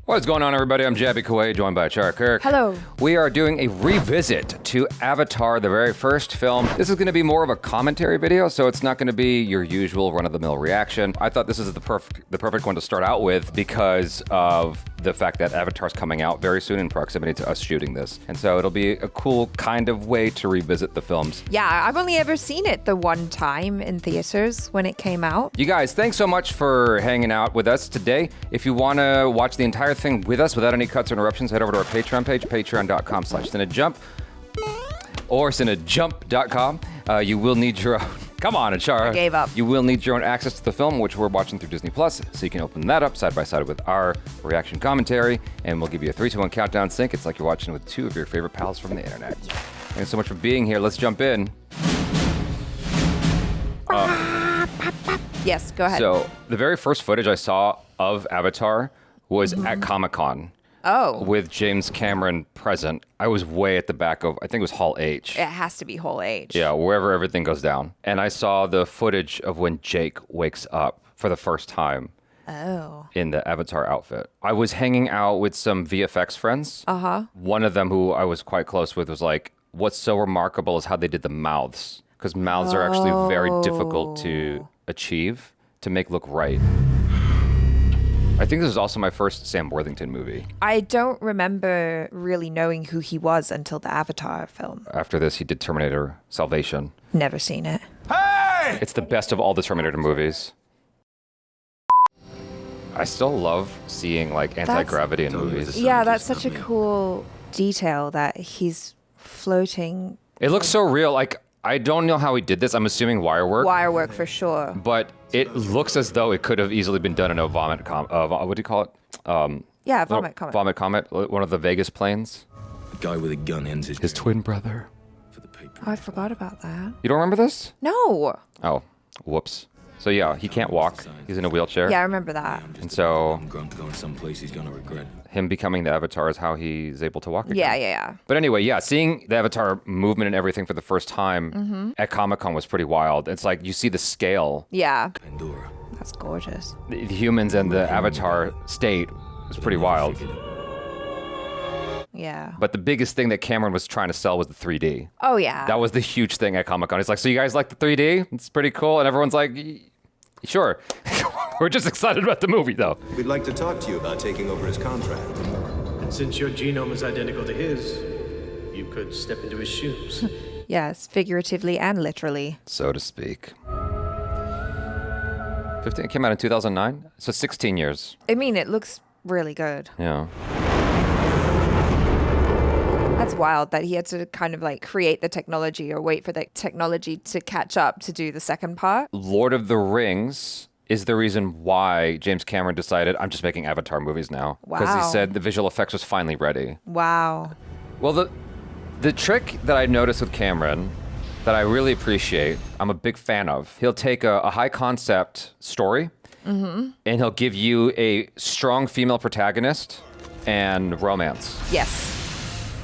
What's going on, everybody? I'm Jabby Kuwait, joined by Chara Kirk. Hello. We are doing a revisit to Avatar, the very first film. This is going to be more of a commentary video, so it's not going to be your usual run-of-the-mill reaction. I thought this is the perfect one to start out with because of the fact that Avatar's coming out very soon in proximity to us shooting this. And so it'll be a cool kind of way to revisit the films. Yeah, I've only ever seen it the one time in theaters when it came out. You guys, thanks so much for hanging out with us today. If you want to watch the entire thing with us without any cuts or interruptions, head over to our Patreon page, patreon.com/CineJump or CineJump.com. You will need your own... Come on, Achara. I gave up. You will need your own access to the film, which we're watching through Disney Plus, so you can open that up side by side with our reaction commentary, and we'll give you a 3, 2, 1 countdown sync. It's like you're watching with two of your favorite pals from the internet. Thanks so much for being here. Let's jump in. Yes, go ahead. So the very first footage I saw of Avatar was at Comic-Con. Oh. With James Cameron present. I was way at the back of, I think it was Hall H. It has to be Hall H. Yeah, wherever everything goes down. And I saw the footage of when Jake wakes up for the first time. Oh. In the Avatar outfit. I was hanging out with some VFX friends. Uh-huh. One of them who I was quite close with was like, what's so remarkable is how they did the mouths. Because mouths are actually very difficult to achieve, to make look right. I think this is also my first Sam Worthington movie. I don't remember really knowing who he was until the Avatar film. After this, he did Terminator Salvation. Never seen it. Hey! It's the best of all the Terminator movies. I still love seeing like anti-gravity in movies. Yeah, that's such a cool detail that he's floating. It looks so real. Like, I don't know how he did this. I'm assuming wire work. Wire work for sure. But it looks as though it could have easily been done in a vomit what do you call it? Yeah, vomit comet. Vomit comet, one of the Vegas planes. The guy with a gun ends His twin brother. for the paper. Oh, I forgot about that. You don't remember this? No. Oh, whoops. So yeah, he can't walk. He's in a wheelchair. Yeah, I remember that. And so I'm going someplace he's gonna regret. him becoming the Avatar is how he's able to walk again. Yeah. But anyway, yeah, seeing the Avatar movement and everything for the first time at Comic-Con was pretty wild. It's like you see the scale. Yeah. Pandora. That's gorgeous. The humans and the Avatar state is pretty wild. Yeah. But the biggest thing that Cameron was trying to sell was the 3D. Oh, yeah. That was the huge thing at Comic-Con. He's like, so you guys like the 3D? It's pretty cool. And everyone's like, sure. We're just excited about the movie, though. We'd like to talk to you about taking over his contract. And since your genome is identical to his, you could step into his shoes. Yes, figuratively and literally. So to speak. 15, it came out in 2009, so 16 years. I mean, it looks really good. Yeah. That's wild that he had to kind of like create the technology or wait for the technology to catch up to do the second part. Lord of the Rings is the reason why James Cameron decided, I'm just making Avatar movies now. Because he Wow. said the visual effects was finally ready. Wow. Well, the trick that I noticed with Cameron that I really appreciate, I'm a big fan of, he'll take a high concept story and he'll give you a strong female protagonist and romance. Yes.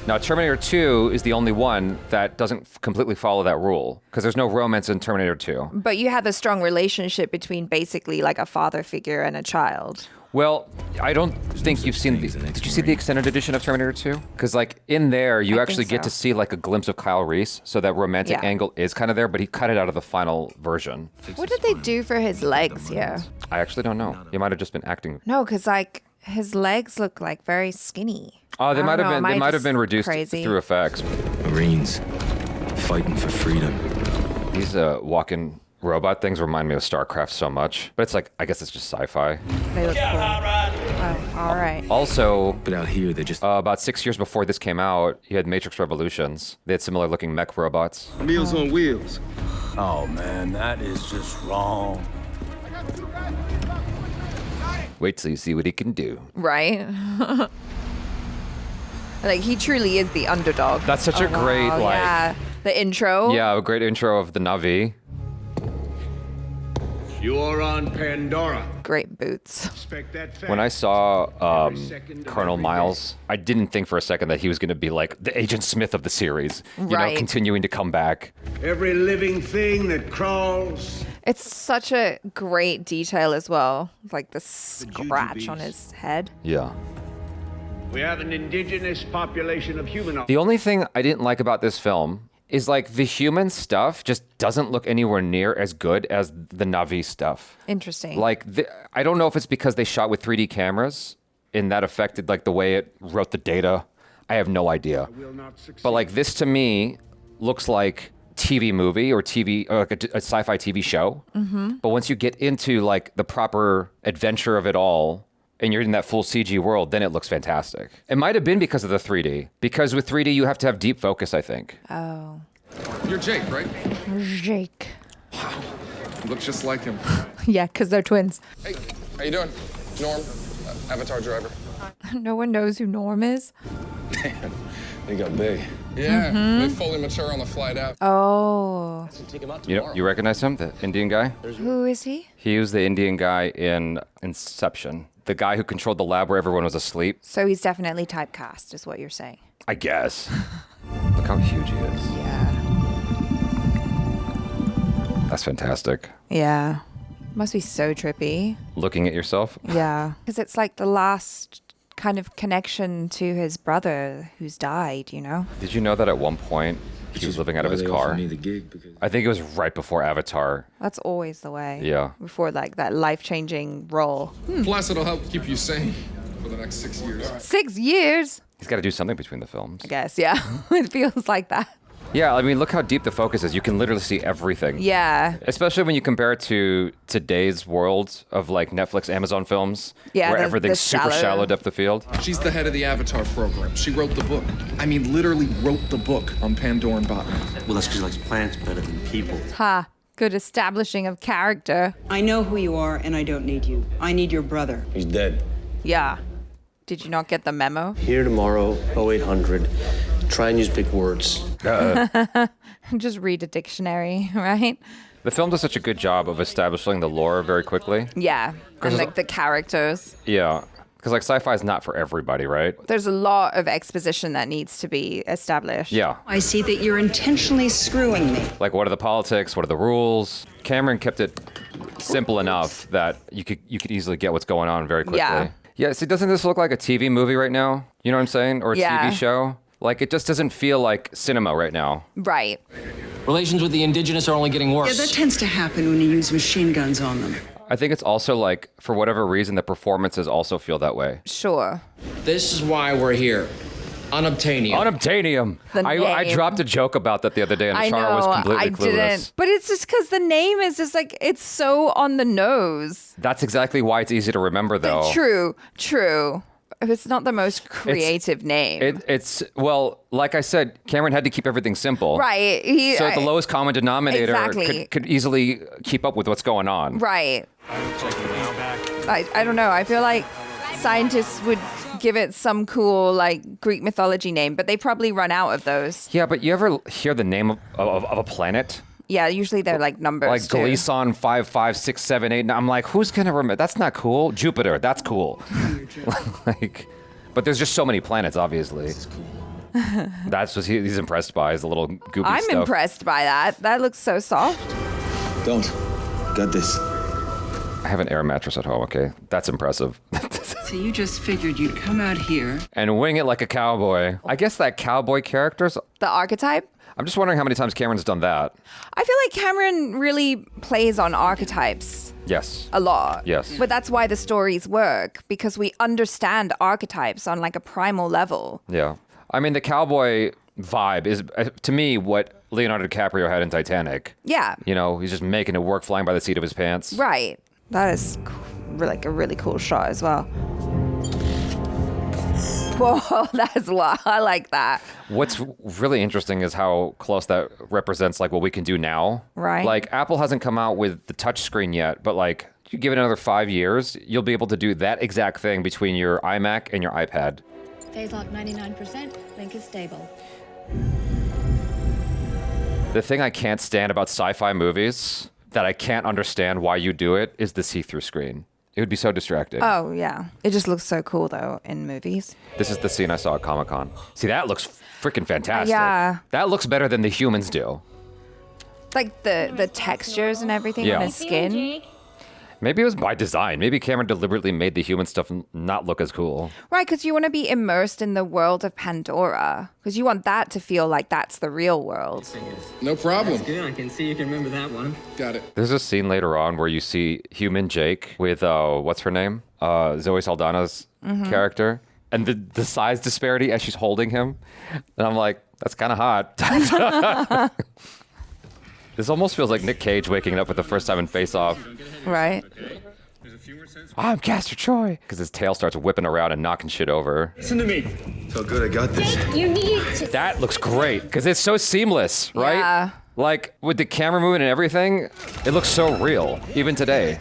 Now, Terminator 2 is the only one that doesn't completely follow that rule because there's no romance in Terminator 2. But you have a strong relationship between basically like a father figure and a child. Well, I don't think you've seen did you see the extended edition of Terminator 2? Because like in there, you I actually think get to so. see like a glimpse of Kyle Reese, so that romantic Yeah. angle is kind of there, but he cut it out of the final version. What did they do for his legs here? I actually don't know. He might have just been acting. No, because like his legs look like very skinny. Oh, they I might don't have know, been. am They I might have just been reduced crazy? through effects. Marines fighting for freedom. These walking robot things remind me of StarCraft so much, but it's like I guess it's just sci-fi. They look cool. Oh, all right. Also, But out here, they're just about 6 years before this came out, you had Matrix Revolutions. They had similar looking mech robots. Meals on Wheels. Oh man, that is just wrong. Wait till you see what he can do. Right? Like, he truly is the underdog. That's such a great, wow, like... Yeah. The intro. Yeah, a great intro of the Na'vi. You're on Pandora. Great boots. Expect that fact. When I saw Every second of Colonel every Miles, I didn't think for a second that he was going to be like the Agent Smith of the series. You know, Right. continuing to come back. Every living thing that crawls. It's such a great detail as well. Like the scratch on his head. Yeah. We have an indigenous population of humanoids. The only thing I didn't like about this film is like the human stuff just doesn't look anywhere near as good as the Na'vi stuff. Interesting. Like, I don't know if it's because they shot with 3D cameras and that affected like the way it wrote the data. I have no idea. But like this to me looks like TV movie or TV or like a sci-fi TV show. Mm-hmm. But once you get into like the proper adventure of it all and you're in that full CG world, then it looks fantastic. It might have been because of the 3D. Because with 3D, you have to have deep focus, I think. Oh. You're Jake, right? Jake. Wow. You look just like him. Yeah, because they're twins. Hey, how you doing? Norm, Avatar driver. No one knows who Norm is. Man, they got big. Yeah, they fully mature on the flight out. Oh. You recognize him, the Indian guy? Who is he? He was the Indian guy in Inception. The guy who controlled the lab where everyone was asleep. So he's definitely typecast, is what you're saying. I guess. Look how huge he is. Yeah. That's fantastic. Yeah. Must be so trippy. Looking at yourself? Yeah. Because it's like the last kind of connection to his brother who's died, you know? Did you know that at one point he was living out of his car? Me the gig because I think it was right before Avatar. That's always the way. Yeah. Before like that life-changing role. Plus, it'll help keep you sane for the next 6 years. 6 years? He's got to do something between the films. I guess, yeah. It feels like that. Yeah, I mean, look how deep the focus is. You can literally see everything. Yeah. Especially when you compare it to today's world of like Netflix, Amazon films, Yeah, where the everything's super shallow depth of field. She's the head of the Avatar program. She wrote the book. I mean, literally wrote the book on Pandoran botany. Well, that's because she likes plants better than people. Ha. Good establishing of character. I know who you are, and I don't need you. I need your brother. he's dead. Yeah. Did you not get the memo? Here tomorrow, 0800. Try and use big words. Just read a dictionary, right? The film does such a good job of establishing the lore very quickly. Yeah. And like the characters. Yeah. Because like sci-fi is not for everybody, right? There's a lot of exposition that needs to be established. Yeah. I see that you're intentionally screwing me. Like what are the politics? What are the rules? Cameron kept it simple enough that you could easily get what's going on very quickly. Yeah. Yeah, see, doesn't this look like a TV movie right now? You know what I'm saying? Or a Yeah. TV show? Like, it just doesn't feel like cinema right now. Right. Relations with the indigenous are only getting worse. Yeah, that tends to happen when you use machine guns on them. I think it's also like, for whatever reason, the performances also feel that way. Sure. This is why we're here. Unobtainium. Unobtainium. The I name. dropped a joke about that the other day, and I Shara was know, completely I clueless. didn't. But it's just because the name is just like, it's so on the nose. That's exactly why it's easy to remember, though. True. It's not the most creative name. It's well, like I said, Cameron had to keep everything simple. Right. So at the lowest common denominator Exactly. could easily keep up with what's going on. Right. I don't know. I feel like scientists would give it some cool like Greek mythology name, but they probably run out of those. Yeah, but you ever hear the name of a planet? Yeah, usually they're like numbers. Like too. Gleason 5, 5, 6, 7, 8. I'm like, who's gonna remember? That's not cool. Jupiter, that's cool. Like, but there's just so many planets, obviously. That's what he's impressed by, is the little goopy I'm stuff. impressed by that. That looks so soft. Don't. Got this. I have an air mattress at home, okay? That's impressive. So you just figured you'd come out here. And wing it like a cowboy. I guess that cowboy character's... The archetype? I'm just wondering how many times Cameron's done that. I feel like Cameron really plays on archetypes Yes. a lot. Yes. But that's why the stories work, because we understand archetypes on like a primal level. Yeah. I mean, the cowboy vibe is, to me, what Leonardo DiCaprio had in Titanic. Yeah. You know, he's just making it work, flying by the seat of his pants. Right. That is like a really cool shot as well. Whoa, that's wild. I like that. What's really interesting is how close that represents like what we can do now. Right. Like Apple hasn't come out with the touch screen yet, but like you give it another 5 years, you'll be able to do that exact thing between your iMac and your iPad. Phase lock 99%, link is stable. The thing I can't stand about sci-fi movies that I can't understand why you do it is the see-through screen. It would be so distracting. Oh, yeah. It just looks so cool, though, in movies. This is the scene I saw at Comic-Con. See, that looks freaking fantastic. Yeah. That looks better than the humans do. Like the textures and everything Yeah. on his skin. Maybe it was by design. Maybe Cameron deliberately made the human stuff not look as cool. Right, because you want to be immersed in the world of Pandora. Because you want that to feel like that's the real world. No problem. That's good. I can see you can remember that one. Got it. There's a scene later on where you see human Jake with, what's her name? Zoe Saldana's character. And the size disparity as she's holding him. And I'm like, that's kind of hot. This almost feels like Nick Cage waking up for the first time in Face Off. Right. I'm Castor Troy. Because his tail starts whipping around and knocking shit over. Listen to me. So good, I got this. You need to. That looks great because it's so seamless, right? Yeah. Like with the camera movement and everything, it looks so real, even today.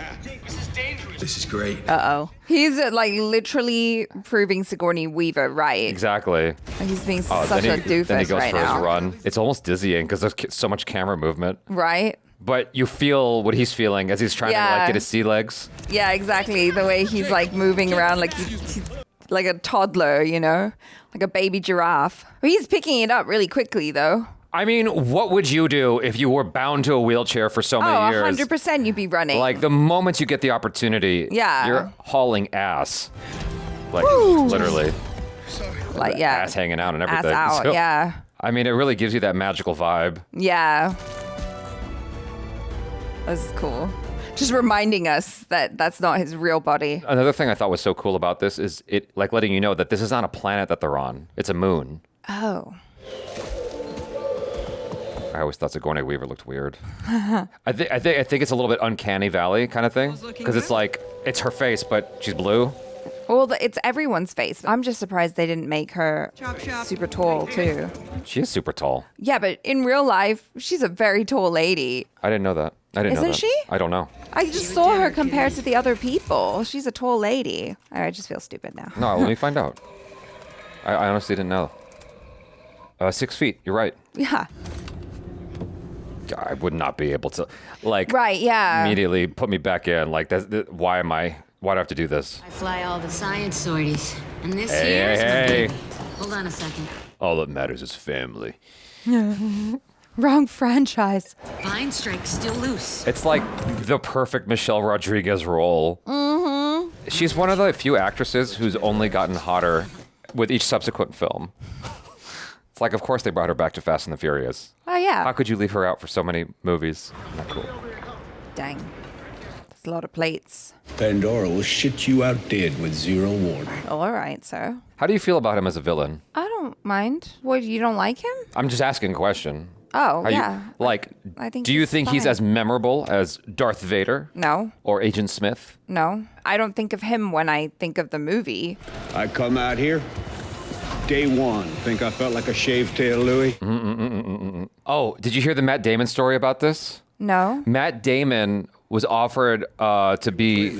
This is great. Uh-oh. He's like literally proving Sigourney Weaver right. Exactly. He's being such a doofus Then he goes right for now. his run. It's almost dizzying because there's so much camera movement. Right? But you feel what he's feeling as he's trying to like get his sea legs. Yeah, exactly. The way he's like moving around like he's like a toddler, you know? Like a baby giraffe. He's picking it up really quickly though. I mean, what would you do if you were bound to a wheelchair for so many years? 100% you'd be running. Like the moment you get the opportunity, you're hauling ass. Like literally. Like ass hanging out and everything. Ass out, So, yeah. I mean, it really gives you that magical vibe. Yeah. This is cool. Just reminding us that that's not his real body. Another thing I thought was so cool about this is it like letting you know that this is not a planet that they're on. It's a moon. Oh. I always thought Sigourney Weaver looked weird. I think it's a little bit uncanny valley kind of thing because it's like it's her face, but she's blue. Well, it's everyone's face. I'm just surprised they didn't make her super tall too. She is super tall. Yeah, but in real life, she's a very tall lady. I didn't know that. I didn't know that. Isn't she? I don't know. I just saw her compared to the other people. She's a tall lady. I just feel stupid now. No, let me find out. I honestly didn't know. 6 feet. You're right. Yeah. I would not be able to, like, right, yeah. immediately put me back in. Like, why do I have to do this? I fly all the science sorties, and this Hey, year's hey, the big. Hold on a second. All that matters is family. Wrong franchise. Vine Strike's still loose. It's like the perfect Michelle Rodriguez role. Mm-hmm. She's one of the few actresses who's only gotten hotter with each subsequent film. It's like, of course they brought her back to Fast and the Furious. Oh, yeah. How could you leave her out for so many movies? Not cool. Dang. That's a lot of plates. Pandora will shit you out dead with zero warning. Oh, all right, sir. How do you feel about him as a villain? I don't mind. What, you don't like him? I'm just asking a question. Oh, How yeah. I think do you he's think he's fine. as memorable as Darth Vader? No. Or Agent Smith? No. I don't think of him when I think of the movie. I come out here, day one, think I felt like a shaved tail Louis? Oh, did you hear the Matt Damon story about this? No. Matt Damon was offered to be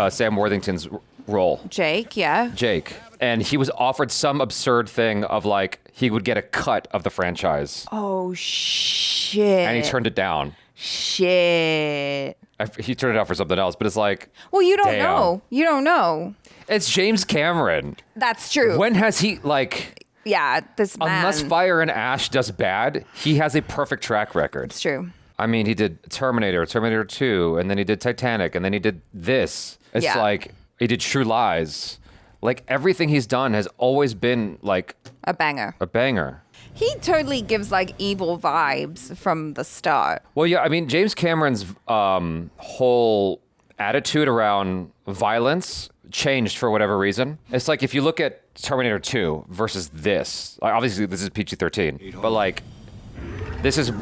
Sam Worthington's role. Jake, yeah. Jake. And he was offered some absurd thing of like, he would get a cut of the franchise. Oh, shit. And he turned it down. Shit. He turned it down for something else, but it's like... Well, you don't damn. know. You don't know. It's James Cameron. That's true. When has he, like... Yeah, this man. Unless Fire and Ash does bad, he has a perfect track record. It's true. I mean, he did Terminator 2, and then he did Titanic, and then he did this. It's like, he did True Lies. Like, everything he's done has always been, like... A banger. A banger. He totally gives, like, evil vibes from the start. Well, yeah, I mean, James Cameron's whole attitude around violence changed for whatever reason. It's like, if you look at Terminator 2 versus this, like, obviously this is PG-13, but, like, this is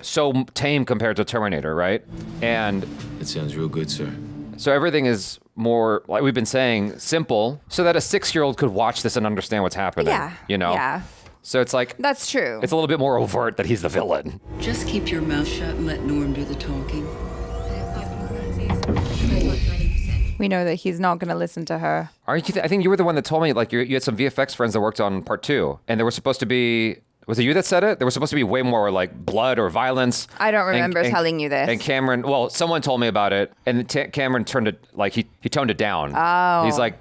so tame compared to Terminator, right? And... It sounds real good, sir. So everything is more, like we've been saying, simple, so that a 6-year-old could watch this and understand what's happening. Yeah. You know? Yeah. So it's like... That's true. It's a little bit more overt that he's the villain. Just keep your mouth shut and let Norm do the talking. We know that he's not going to listen to her. Aren't you? I think you were the one that told me, like, you had some VFX friends that worked on part 2, and there was supposed to be... Was it you that said it? There was supposed to be way more, like, blood or violence. I don't remember telling you this. And Cameron... Well, someone told me about it, and Cameron turned it... Like, he toned it down. Oh. He's like,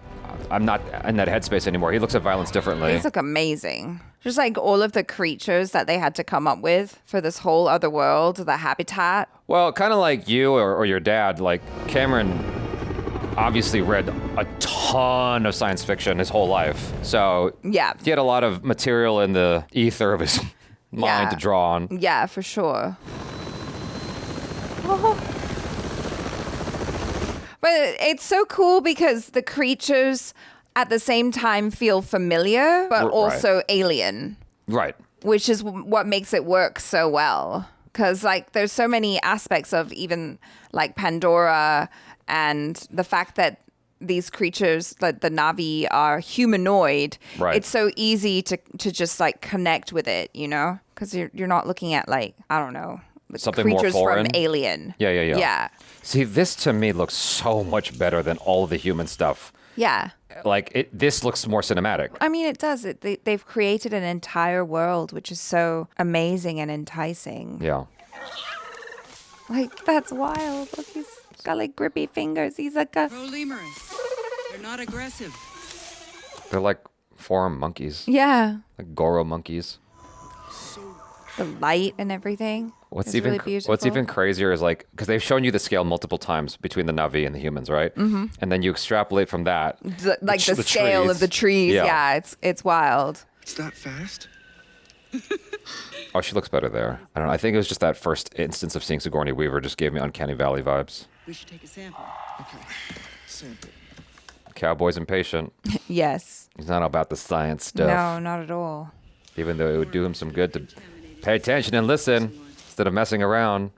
I'm not in that headspace anymore. He looks at violence differently. These look amazing. Just like all of the creatures that they had to come up with for this whole other world, the habitat. Well, kind of like you or your dad, like Cameron obviously read a ton of science fiction his whole life. So yeah, he had a lot of material in the ether of his mind to draw on. Yeah, for sure. But it's so cool because the creatures at the same time feel familiar, but also alien. Right. Which is what makes it work so well. Because like there's so many aspects of even like Pandora and the fact that these creatures, like the Na'vi, are humanoid. Right. It's so easy to just like connect with it, you know? Because you're not looking at like, I don't know, something creatures more foreign. from Alien. Yeah. See, this to me looks so much better than all of the human stuff. Yeah. Like, this looks more cinematic. I mean, it does. They've created an entire world, which is so amazing and enticing. Yeah. Like, that's wild. Look, he's got like grippy fingers. He's like a... Lemurs. They're not aggressive. They're like four-armed monkeys. Yeah. Like Goro monkeys. The light and everything. What's really even crazier is like, because they've shown you the scale multiple times between the Na'vi and the humans, right? Mm-hmm. And then you extrapolate from that. The scale trees. of the trees. Yeah, it's wild. It's that fast? Oh, she looks better there. I don't know. I think it was just that first instance of seeing Sigourney Weaver just gave me Uncanny Valley vibes. We should take a sample. Okay. Sample. Cowboy's impatient. Yes. He's not about the science stuff. No, not at all. Even though it would do him some good to pay attention and listen instead of messing around.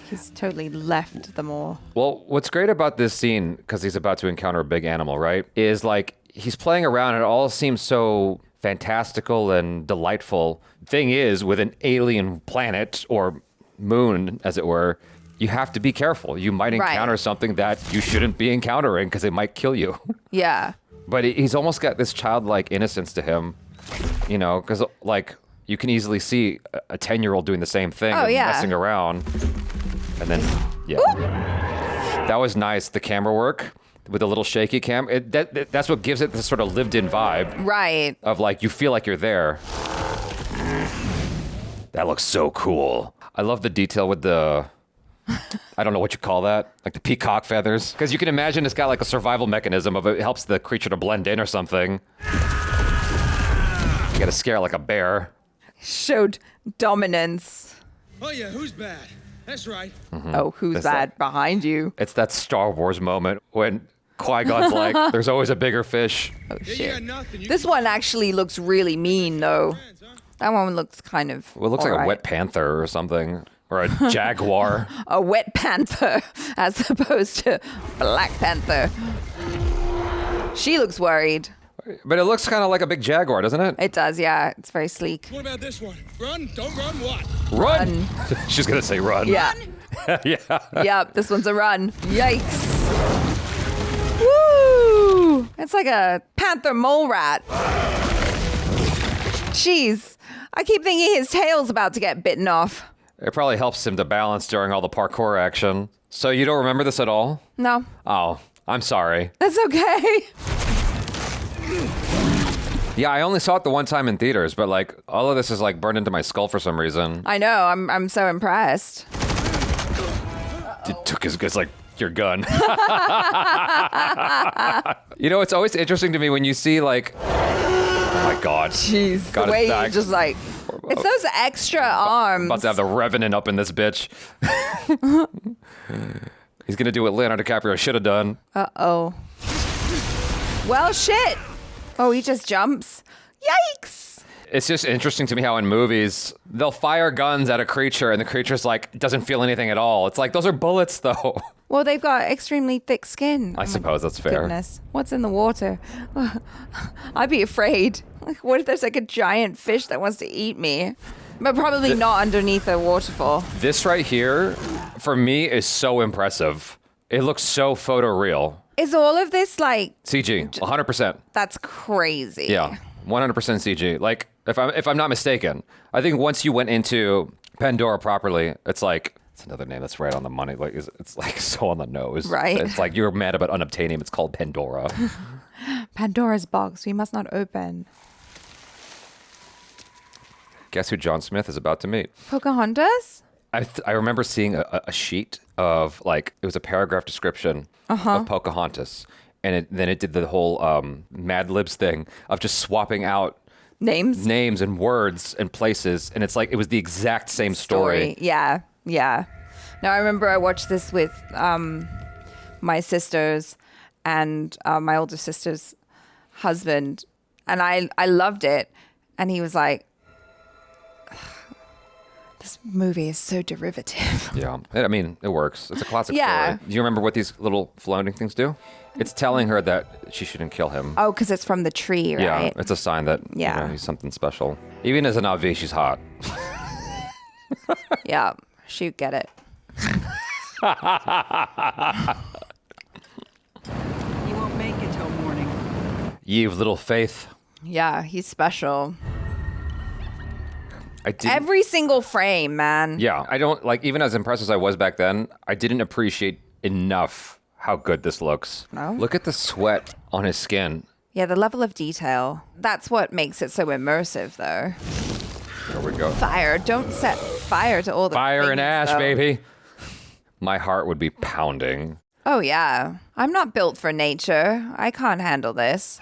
He's totally left them all. Well, what's great about this scene, because he's about to encounter a big animal, right, is like he's playing around and it all seems so fantastical and delightful. Thing is, with an alien planet or moon, as it were, you have to be careful. You might encounter something that you shouldn't be encountering because it might kill you. Yeah. But he's almost got this childlike innocence to him, you know, because like you can easily see a 10-year-old doing the same thing and messing around. And then, that was nice. The camera work with the little shaky cam, that's what gives it this sort of lived-in vibe. Right. Of like, you feel like you're there. That looks so cool. I love the detail with the, I don't know what you call that, like the peacock feathers. Because you can imagine it's got like a survival mechanism of it helps the creature to blend in or something. You gotta scare like a bear. Showed dominance. Oh yeah, who's bad? That's right. Mm-hmm. Oh, who's bad behind you? It's that Star Wars moment when Qui-Gon's like, there's always a bigger fish. Oh, shit. This one actually looks really mean, though. That one looks kind of... Well, it looks like a wet panther or something. Or a jaguar. A wet panther, as opposed to Black Panther. She looks worried. But it looks kind of like a big jaguar, doesn't it? It does, yeah. It's very sleek. What about this one? Run? Don't run what? Run! She's gonna say run. Yeah. Yeah. Yep, this one's a run. Yikes. Woo! It's like a panther mole rat. Jeez. I keep thinking his tail's about to get bitten off. It probably helps him to balance during all the parkour action. So you don't remember this at all? No. Oh, I'm sorry. That's okay. Yeah, I only saw it the one time in theaters, but like all of this is like burned into my skull for some reason. I know. I'm so impressed. It took his like your gun. You know, it's always interesting to me when you see like, oh my God. Jeez, the way you just like, it's those extra arms. About to have the Revenant up in this bitch. He's gonna do what Leonardo DiCaprio should have done. Uh-oh. Well, shit. Oh, he just jumps. Yikes. It's just interesting to me how in movies, they'll fire guns at a creature and the creature's like, doesn't feel anything at all. It's like, those are bullets though. Well, they've got extremely thick skin. I suppose that's fair. Goodness. What's in the water? I'd be afraid. Like, what if there's like a giant fish that wants to eat me? But probably not underneath a waterfall. This right here, for me, is so impressive. It looks so photoreal. Is all of this like... CG, 100%. That's crazy. Yeah, 100% CG. Like, if I'm not mistaken, I think once you went into Pandora properly, it's like... It's another name that's right on the money. Like it's like so on the nose. Right. It's like you're mad about Unobtainium. It's called Pandora. Pandora's box. We must not open. Guess who John Smith is about to meet? Pocahontas? I remember seeing a sheet of like, it was a paragraph description of Pocahontas. And then it did the whole Mad Libs thing of just swapping out names and words and places. And it's like, it was the exact same story. Yeah. No, I remember I watched this with my sisters and my older sister's husband. And I loved it. And he was like, this movie is so derivative. Yeah. I mean, it works. It's a classic Yeah. story. Do you remember what these little floating things do? It's telling her that she shouldn't kill him. Oh, because it's from the tree, right? Yeah, it's a sign that you know, he's something special. Even as an Navi, she's hot. Yeah, she'd get it. He won't make it till morning. Ye of little faith. Yeah, he's special. I didn't, Every single frame, man. Yeah, I don't, like, even as impressed as I was back then, I didn't appreciate enough how good this looks. No? Look at the sweat on his skin. Yeah, the level of detail. That's what makes it so immersive, though. There we go. Fire. Don't set fire to all the Fire and things, ash, though. baby. My heart would be pounding. Oh, yeah. I'm not built for nature. I can't handle this.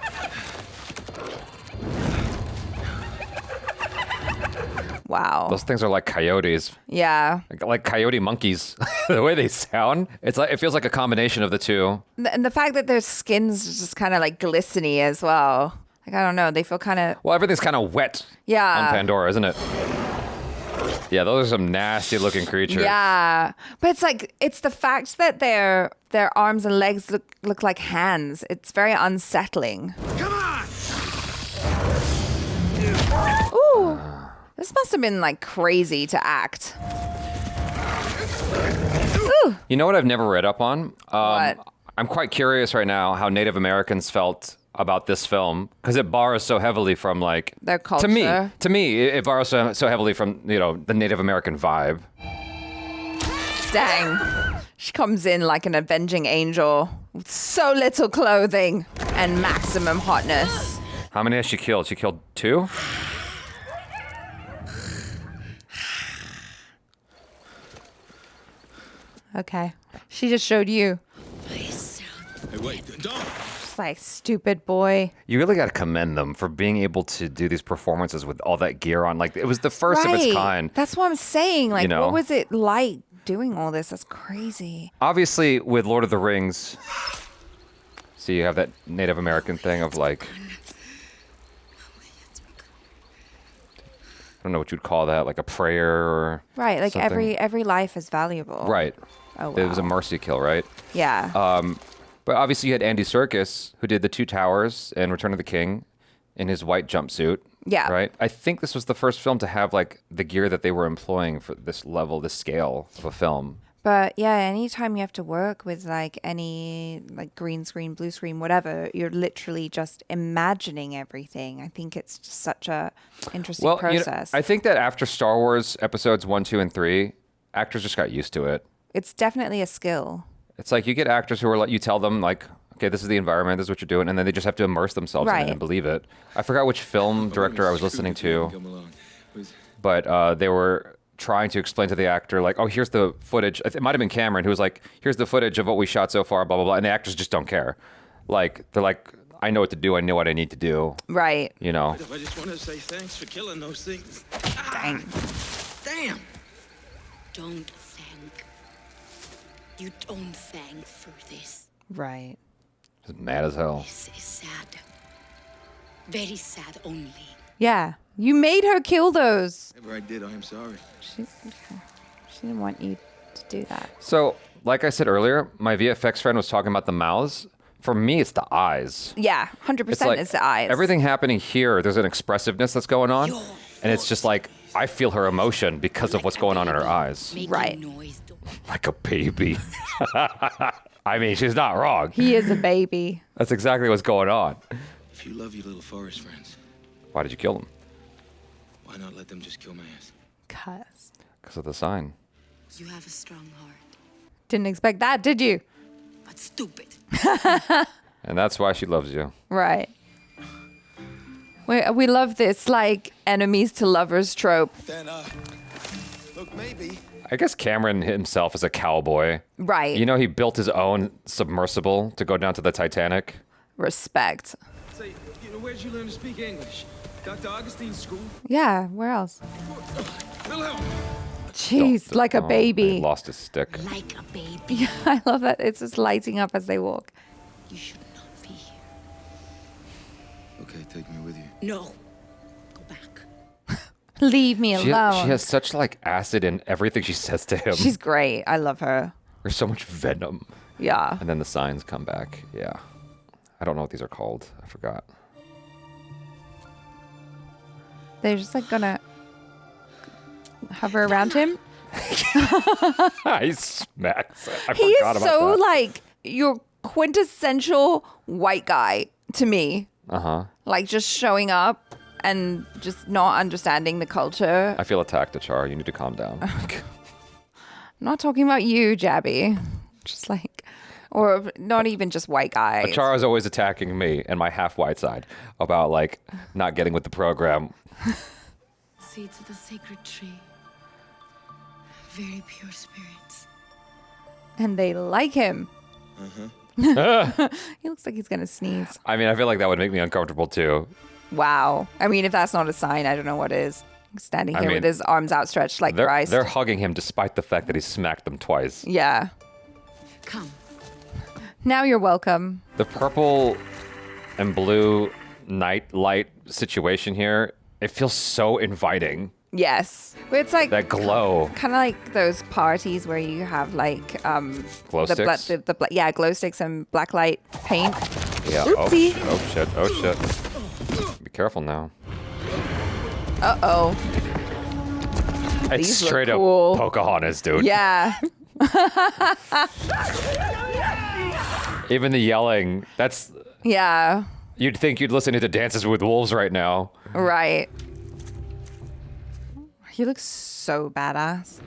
Wow. Those things are like coyotes. Yeah. Like coyote monkeys. The way they sound, it's like, it feels like a combination of the two. And the fact that their skin's just kind of like glistening as well. Like, I don't know. They feel kind of... Well, everything's kind of wet Yeah. on Pandora, isn't it? Yeah, those are some nasty looking creatures. Yeah. But it's like, it's the fact that their arms and legs look like hands. It's very unsettling. Come on! Ooh. This must have been like crazy to act. Ooh. You know what I've never read up on? What? I'm quite curious right now how Native Americans felt about this film because it borrows so heavily from like Their culture. To me, it borrows so heavily from the Native American vibe. Dang. She comes in like an avenging angel with so little clothing and maximum hotness. How many has she killed? She killed 2? Okay. She just showed you. Hey, wait, don't. Just like, stupid boy. You really got to commend them for being able to do these performances with all that gear on. Like, it was the first of its Right. kind. That's what I'm saying. Like, You know. what was it like doing all this? That's crazy. Obviously, with Lord of the Rings, so you have that Native American thing of like, I don't know what you'd call that, like a prayer or Right. Like something. every life is valuable. Right. Oh, It was a wow. mercy kill, right? Yeah. But obviously you had Andy Serkis, who did The Two Towers and Return of the King in his white jumpsuit. Yeah. Right? I think this was the first film to have like the gear that they were employing for this level, this scale of a film. But yeah, anytime you have to work with like any like green screen, blue screen, whatever, you're literally just imagining everything. I think it's just such a interesting process. I think that after Star Wars episodes 1, 2, and 3, actors just got used to it. It's definitely a skill. It's like you get actors who are like, you tell them like, okay, this is the environment, this is what you're doing, and then they just have to immerse themselves in Right. it and believe it. I forgot which film director I was listening to, but they were trying to explain to the actor like, oh, here's the footage. It might have been Cameron who was like, here's the footage of what we shot so far, blah, blah, blah. And the actors just don't care. Like, they're like, I know what to do. I know what I need to do. Right. You know? I just want to say thanks for killing those things. Dang. Damn. Don't thank. You don't thank for this. Right. Just mad as hell. This is sad. Very sad only. Yeah. You made her kill those. Whatever I did, I am sorry. She didn't want you to do that. So, like I said earlier, my VFX friend was talking about the mouths. For me, it's the eyes. Yeah, 100% It's like is the eyes. everything happening here, there's an expressiveness that's going on. And it's just like, I feel her emotion because of what's going on in her eyes. Right. Like a baby. I mean, she's not wrong. He is a baby. That's exactly what's going on. If you love your little forest friends, Why did you kill them? why not let them just kill my ass? Because of the sign. You have a strong heart, Didn't expect that, did you? but stupid. And that's why she loves you. Right. We love this, like, enemies to lovers trope. Then, look, maybe. I guess Cameron himself is a cowboy. Right. You know, he built his own submersible to go down to the Titanic. Respect. Say, where'd you learn to speak English? Dr. Augustine's school? Yeah, where else? Wilhelm! Jeez, like a baby. He lost his stick. Like a baby. Yeah, I love that. It's just lighting up as they walk. You should not be here. Okay, take me with you. No. Go back. Leave me She alone. has such like acid in everything she says to him. She's great. I love her. There's so much venom. Yeah. And then the signs come back. Yeah. I don't know what these are called. I forgot. They're just like gonna hover around him. He smacks. I He forgot is about so that. like your quintessential white guy to me. Uh-huh. Like just showing up and just not understanding the culture. I feel attacked, Achara. You need to calm down. I'm not talking about you, Jabby. Just like, or not even just white guys. Achara's always attacking me and my half-white side about like not getting with the program. Seeds of the sacred tree. Very pure spirits. And they like him. Uh-huh. He looks like he's gonna sneeze. I mean, I feel like that would make me uncomfortable too. Wow. I mean, if that's not a sign, I don't know what is. Standing I here mean, with his arms outstretched like Christ. They're hugging him despite the fact that he smacked them twice. Yeah. Come. Now you're welcome. The purple and blue night light situation here, it feels so inviting. Yes. But it's like That glow. kind of like those parties where you have like Glow sticks? yeah, glow sticks and black light paint. Yeah. Oopsie. Oh shit. Be careful now. Uh-oh. It's These look straight cool. up Pocahontas, dude. Yeah. Even the yelling, that's... Yeah. You'd think you'd listen to Dances with Wolves right now. Right. He looks so badass.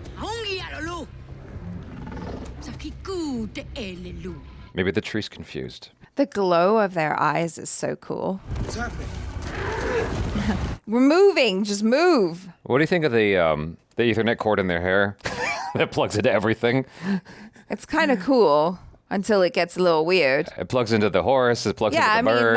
Maybe the tree's confused. The glow of their eyes is so cool. What's happening? We're moving. Just move. What do you think of the Ethernet cord in their hair that plugs into everything? It's kind of cool until it gets a little weird. It plugs into the horse. It plugs into the bird.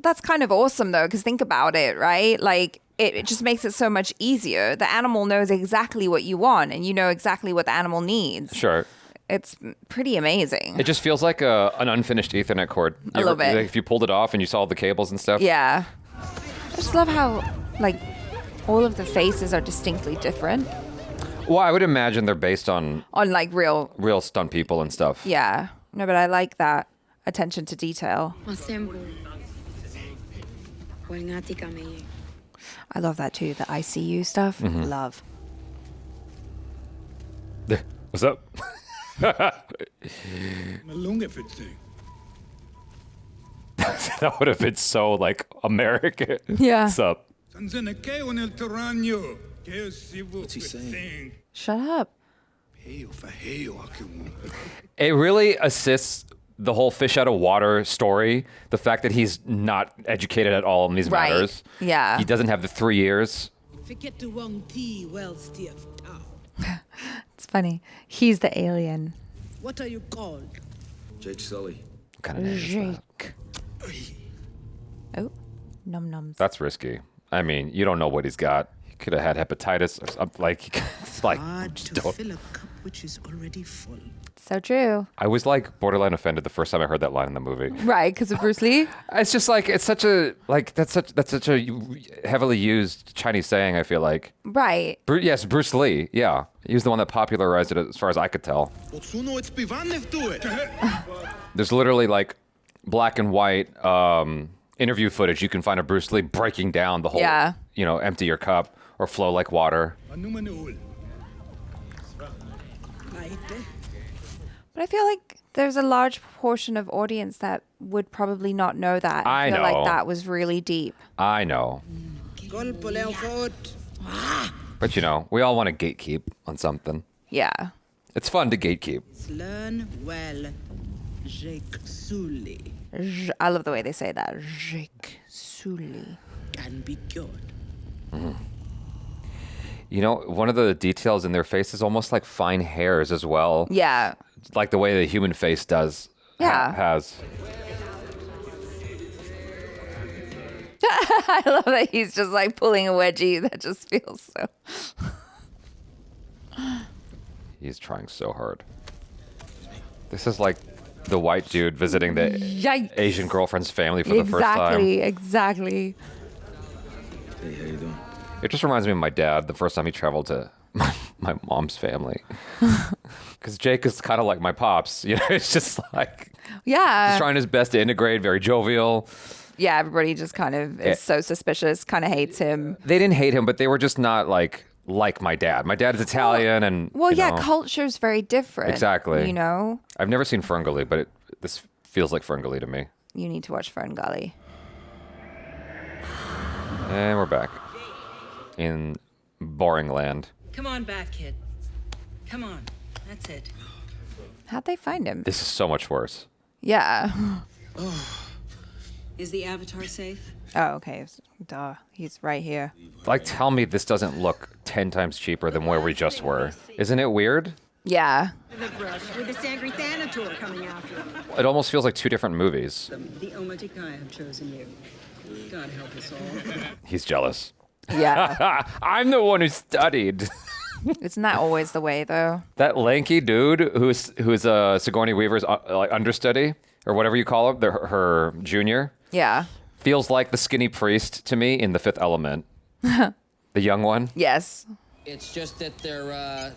That's kind of awesome though, because think about it, right? Like it just makes it so much easier. The animal knows exactly what you want, and you know exactly what the animal needs. Sure. It's pretty amazing. It just feels like an unfinished Ethernet cord. A little bit. Like if you pulled it off and you saw all the cables and stuff. Yeah. I just love how like all of the faces are distinctly different. Well, I would imagine they're based on like real stunt people and stuff. Yeah. No, but I like that attention to detail. I love that too, the ICU stuff. Mhm. Love. What's up? That would have been so like American. Yeah. What's up? What's he saying? Shut up. It really assists the whole fish out of water story. The fact that he's not educated at all in these Right. matters. Yeah. He doesn't have the 3 years. It's funny. He's the alien. What are you called? Jake Sully. What kind of name is that? Jake. Oh, num nums. That's risky. I mean, you don't know what he's got. He could have had hepatitis or something. Like, it's like just don't. Fill a cup which is already full. So true. I was like borderline offended the first time I heard that line in the movie. Right, because of Bruce Lee. It's just like it's such a that's such a heavily used Chinese saying. I feel like. Right. Yes, Bruce Lee. Yeah, he was the one that popularized it, as far as I could tell. There's literally like black and white interview footage you can find of Bruce Lee breaking down the whole, Yeah. Empty your cup or flow like water. But I feel like there's a large portion of audience that would probably not know that. I feel know. like that was really deep. I know. But we all want to gatekeep on something. Yeah. It's fun to gatekeep. Learn well. Jake Sully. I love the way they say that. Jake Sully. Can be cured. You know, one of the details in their face is almost like fine hairs as well. Yeah. Like the way the human face does. Yeah. Has. I love that he's just like pulling a wedgie. That just feels so. He's trying so hard. This is like the white dude visiting the Asian girlfriend's family for the first time. Exactly. Hey, how you doing? It just reminds me of my dad the first time he traveled to my mom's family. Because Jake is kind of like my pops. You know, it's just like he's trying his best to integrate, very jovial. Yeah, everybody just kind of is so suspicious, kind of hates him. They didn't hate him, but they were just not like my dad. My dad is Italian, and culture's very different. Exactly. You know, I've never seen Ferngully, but this feels like Ferngully to me. you need to watch Ferngully. And we're back in boring land. Come on back, kid. Come on. That's it. How'd they find him? This is so much worse. Yeah. Is the avatar safe? Oh, okay. Duh. He's right here. Like, tell me this doesn't look 10 times cheaper than where we just were. Isn't it weird? Yeah. The brush with the Sangri Thanator coming after him. It almost feels like two different movies. The Omatikai have chosen you. God help us all. He's jealous. Yeah. I'm the one who studied. Isn't that always the way, though? That lanky dude who's Sigourney Weaver's like understudy, or whatever you call him, her junior. Yeah. Feels like the skinny priest to me in The Fifth Element. The young one. Yes. It's just that they're,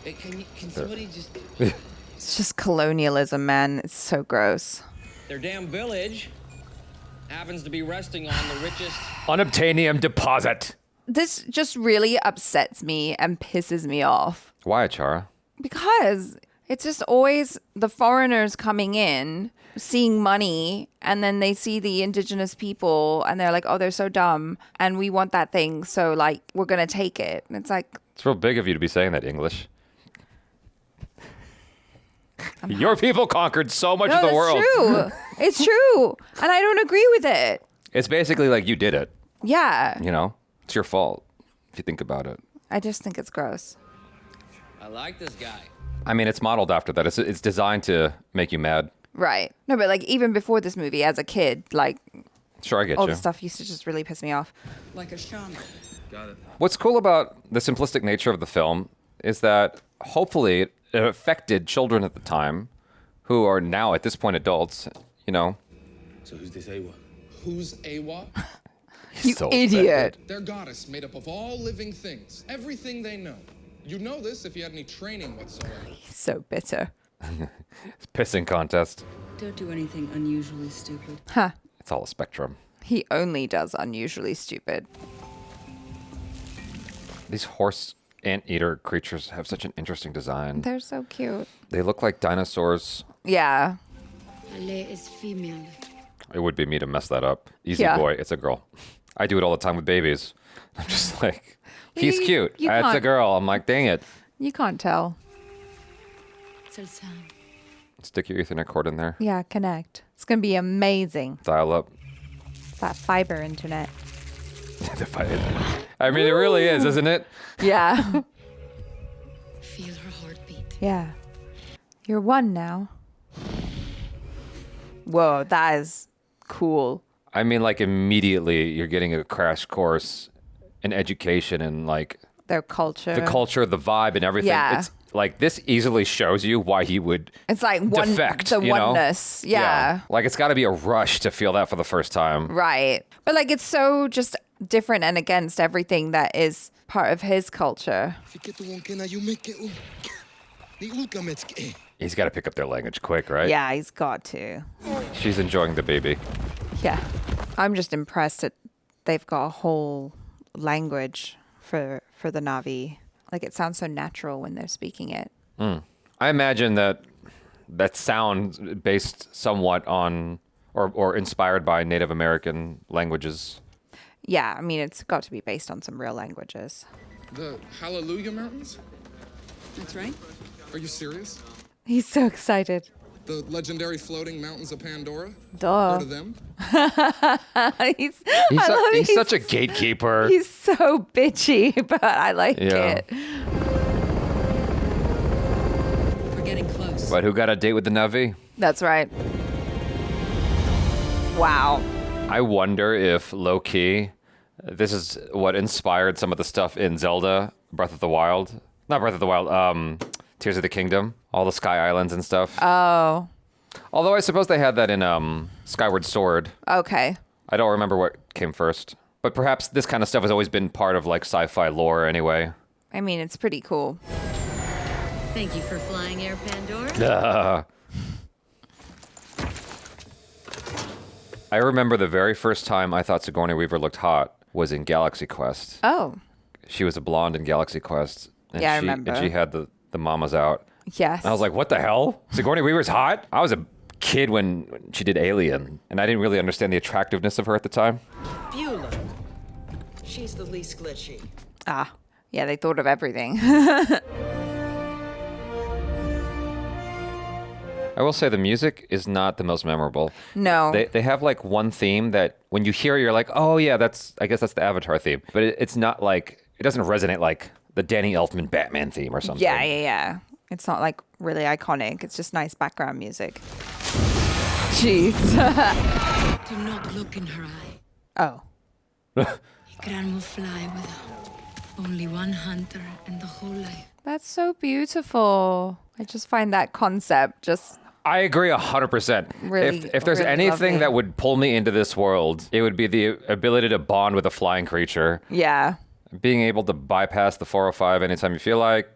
can somebody just... It's just colonialism, man. It's so gross. Their damn village happens to be resting on the richest... Unobtainium deposit. This just really upsets me and pisses me off. Why, Chara? Because it's just always the foreigners coming in, seeing money, and then they see the indigenous people and they're like, oh, they're so dumb and we want that thing. So like, we're going to take it. And it's like, It's real big of you to be saying that, English. Your people conquered so much of the world. It's true. It's true. And I don't agree with it. It's basically like you did it. Yeah. You know, it's your fault if you think about it. I just think it's gross. I like this guy. I mean, it's modeled after that. It's designed to make you mad. Right. No, but like even before this movie, as a kid, like Sure, I get all you. the stuff used to just really piss me off. Like a shaman. Got it. What's cool about the simplistic nature of the film is that hopefully it affected children at the time who are now at this point adults, you know. So who's this Awa? Who's Awa? You So idiot. Their goddess made up of all living things, everything they know. You'd know this if you had any training whatsoever. He's so bitter. It's pissing contest. Don't do anything unusually stupid. Huh. It's all a spectrum. He only does unusually stupid. These horse anteater creatures have such an interesting design. They're so cute. They look like dinosaurs. Yeah. Ale is female. It would be me to mess that up. Easy Yeah. boy, it's a girl. I do it all the time with babies. I'm just like, he's You- cute. you It's a can't- girl. I'm like, dang it. You can't tell. Stick your Ethernet cord in there. Yeah, connect. It's going to be amazing. Dial up. That fiber internet. I mean, it really is, isn't it? Yeah. Feel her heartbeat. Yeah. You're one now. Whoa, that is cool. I mean, like, immediately you're getting a crash course in education and, like, Their culture. the culture, the vibe, and everything. Yeah. It's like, this easily shows you why he would It's like one defect, the you know? oneness. Yeah. Like, it's got to be a rush to feel that for the first time. Right. But like it's so just different and against everything that is part of his culture. He's got to pick up their language quick, right? Yeah, he's got to. She's enjoying the baby. Yeah. I'm just impressed that they've got a whole language for the Na'vi. Like it sounds so natural when they're speaking it. I imagine that sound based somewhat on or inspired by Native American languages. Yeah, I mean it's got to be based on some real languages. The Hallelujah Mountains? That's right. Are you serious? He's so excited. The legendary floating mountains of Pandora? Duh. Heard of them? He's such a gatekeeper. He's so bitchy, but I like it. We're getting close. But who got a date with the Navi? That's right. Wow. I wonder if low-key, this is what inspired some of the stuff in Zelda, Breath of the Wild. Not Breath of the Wild, Tears of the Kingdom. All the Sky Islands and stuff. Oh. Although I suppose they had that in Skyward Sword. Okay. I don't remember what came first. But perhaps this kind of stuff has always been part of like sci-fi lore anyway. I mean, it's pretty cool. Thank you for flying Air Pandora. I remember the very first time I thought Sigourney Weaver looked hot was in Galaxy Quest. Oh. She was a blonde in Galaxy Quest. And Yeah, I remember. And she had the mamas out. Yes. And I was like, what the hell? Sigourney Weaver's hot? I was a kid when she did Alien, and I didn't really understand the attractiveness of her at the time. Beulah. She's the least glitchy. Ah. Yeah, they thought of everything. I will say the music is not the most memorable. No. They have like one theme that when you hear it, you're like, oh yeah, I guess that's the Avatar theme. But it's not like, it doesn't resonate like the Danny Elfman Batman theme or something. Yeah. It's not like really iconic. It's just nice background music. Jeez. Do not look in her eye. Oh. Ikran will fly with only one hunter in the whole life. That's so beautiful. I just find that concept just... I agree 100%. Really, if there's really anything lovely. that would pull me into this world, it would be the ability to bond with a flying creature. Yeah. Being able to bypass the 405 anytime you feel like.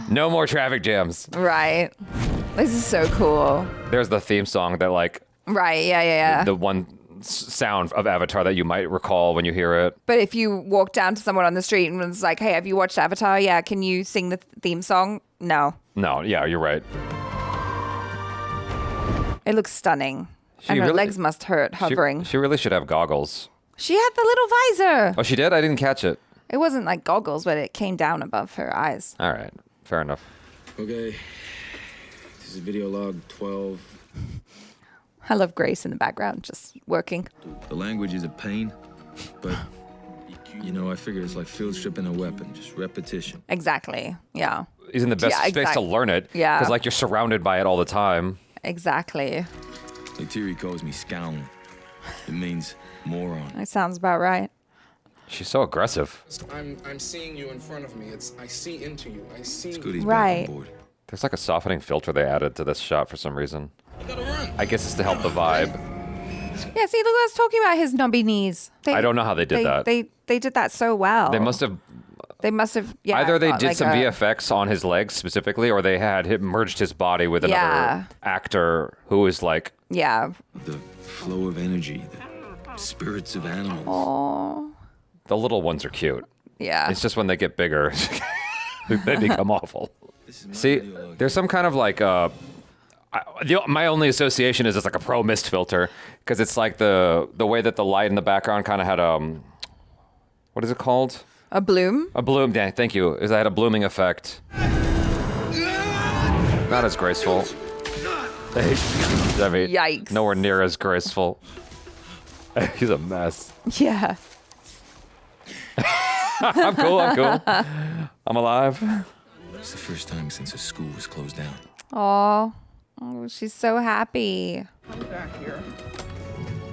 No more traffic jams. Right. This is so cool. There's the theme song that like... Right, yeah. The one sound of Avatar that you might recall when you hear it. But if you walk down to someone on the street and was like, hey, have you watched Avatar? Yeah, can you sing the theme song? No. No, yeah, you're right. It looks stunning. And her legs must hurt hovering. She really should have goggles. She had the little visor. Oh, she did? I didn't catch it. It wasn't like goggles, but it came down above her eyes. All right, fair enough. Okay, this is video log 12. I love Grace in the background, just working. The language is a pain, but, you know, I figure it's like field stripping a weapon, just repetition. Exactly, yeah. He's in the best space to learn it. Yeah. Because, like, you're surrounded by it all the time. Exactly. Like Tiri calls me scown. It means moron. That sounds about right. She's so aggressive. I'm seeing you in front of me. I see into you. I see. It's good he's right. back on board. There's like a softening filter they added to this shot for some reason. I guess it's to help the vibe. Yeah, see, look, I was talking about his knobby knees. I don't know how they did that. They did that so well. They must have, yeah. either they got did like some VFX on his legs specifically, or they had merged his body with another actor who is like... Yeah. The flow of energy, the spirits of animals. Aww. The little ones are cute. Yeah. It's just when they get bigger, they become awful. See, there's some kind of like... my only association is it's like a pro mist filter, because it's like the way that the light in the background kind of had what is it called? A bloom? A bloom, yeah, thank you. Is that had a blooming effect. Not as graceful. I mean, yikes. Nowhere near as graceful. He's a mess. Yeah. I'm cool. I'm alive. It's the first time since the school was closed down. Oh, she's so happy. I'm back here.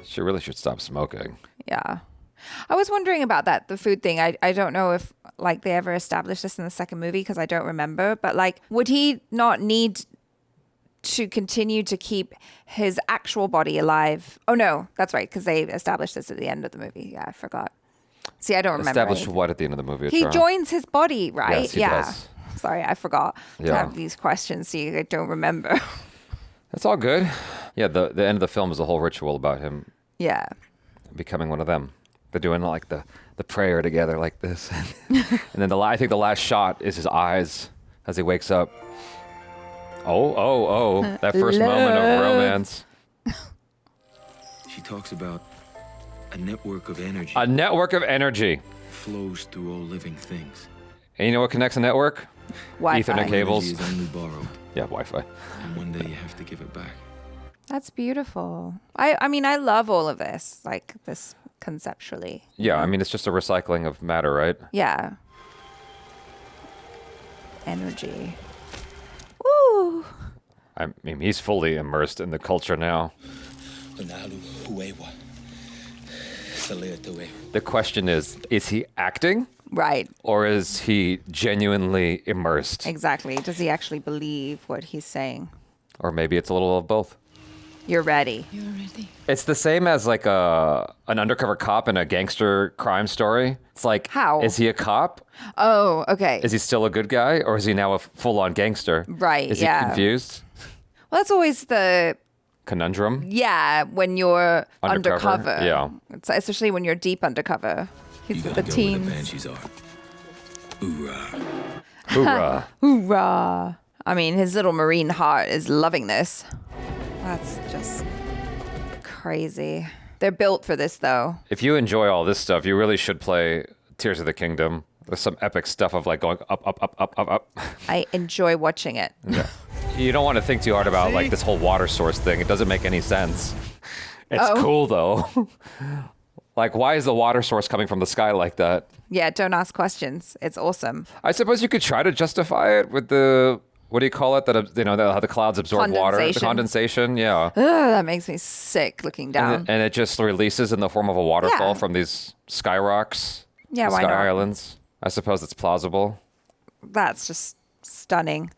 She really should stop smoking. Yeah. I was wondering about that, the food thing. I don't know if like they ever established this in the second movie because I don't remember. But like, would he not need to continue to keep his actual body alive? Oh, no, that's right. Because they established this at the end of the movie. Yeah, I forgot. See, I don't remember. Established what at the end of the movie? He joins his body, right? Yes, he does. Sorry, I forgot to have these questions. See, I don't remember. That's all good. Yeah, the end of the film is a whole ritual about him. Yeah. Becoming one of them. They're doing like the prayer together like this. And then I think the last shot is his eyes as he wakes up. Oh. That first moment of romance. She talks about a network of energy. A network of energy. Flows through all living things. And you know what connects a network? Wi-Fi. Ethernet cables. Energy is only borrowed, Yeah, Wi-Fi. and one day you have to give it back. That's beautiful. I mean, I love all of this, like this conceptually. Yeah, I mean, it's just a recycling of matter, right? Yeah. Energy. Woo! I mean, he's fully immersed in the culture now. The question is he acting? Right. Or is he genuinely immersed? Exactly. Does he actually believe what he's saying? Or maybe it's a little of both. You're ready. You're ready. It's the same as like an undercover cop in a gangster crime story. It's like, how? Is he a cop? Oh, okay. Is he still a good guy? Or is he now a full-on gangster? Right, Is he confused? Well, that's always the... Conundrum? Yeah, when you're undercover. Yeah. It's, especially when you're deep undercover. He's with the Go where teens. the banshees are. Hoorah. Hoorah. Hoorah. I mean, his little marine heart is loving this. That's just crazy. They're built for this, though. If you enjoy all this stuff, you really should play Tears of the Kingdom. There's some epic stuff of like going up, up, up, up, up, up. I enjoy watching it. Yeah. You don't want to think too hard about like this whole water source thing. It doesn't make any sense. It's cool though. Like, why is the water source coming from the sky like that? Yeah, don't ask questions. It's awesome. I suppose you could try to justify it with the, what do you call it? That, you know, how the clouds absorb water. The condensation, yeah. Ugh, that makes me sick looking down. And it just releases in the form of a waterfall from these sky rocks. Yeah, the why sky not? islands. I suppose it's plausible. That's just stunning.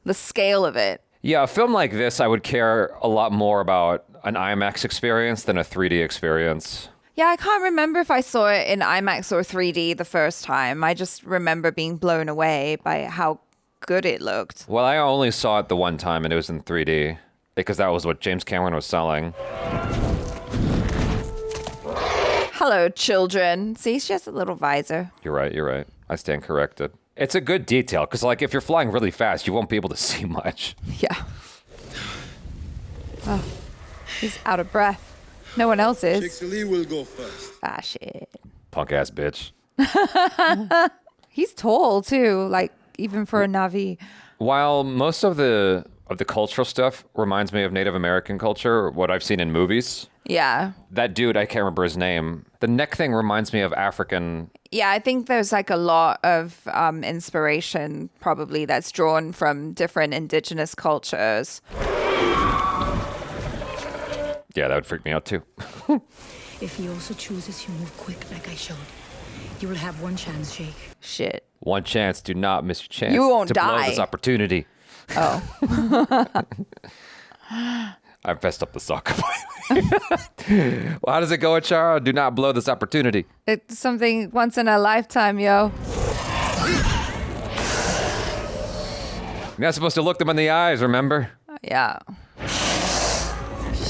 The scale of it. Yeah, a film like this, I would care a lot more about an IMAX experience than a 3D experience. Yeah, I can't remember if I saw it in IMAX or 3D the first time. I just remember being blown away by how good it looked. Well, I only saw it the one time, and it was in 3D, because that was what James Cameron was selling. Hello, children. See, she has a little visor. You're right. I stand corrected. It's a good detail, because like if you're flying really fast, you won't be able to see much. Yeah. Oh, he's out of breath. No one else is. Chixalee will go first. Ah, shit. Punk ass bitch. He's tall too, like even for a Navi. While most of the cultural stuff reminds me of Native American culture, what I've seen in movies. Yeah. That dude, I can't remember his name. The neck thing reminds me of African. Yeah, I think there's like a lot of inspiration probably that's drawn from different indigenous cultures. Yeah, that would freak me out too. If he also chooses you move quick like I showed, you will have one chance, Jake. Shit. One chance, do not miss your chance. You won't to blow die. this opportunity. Oh. I messed up the soccer. Well, how does it go, Chara? Do not blow this opportunity. It's something once in a lifetime, yo. You're not supposed to look them in the eyes, remember? Yeah.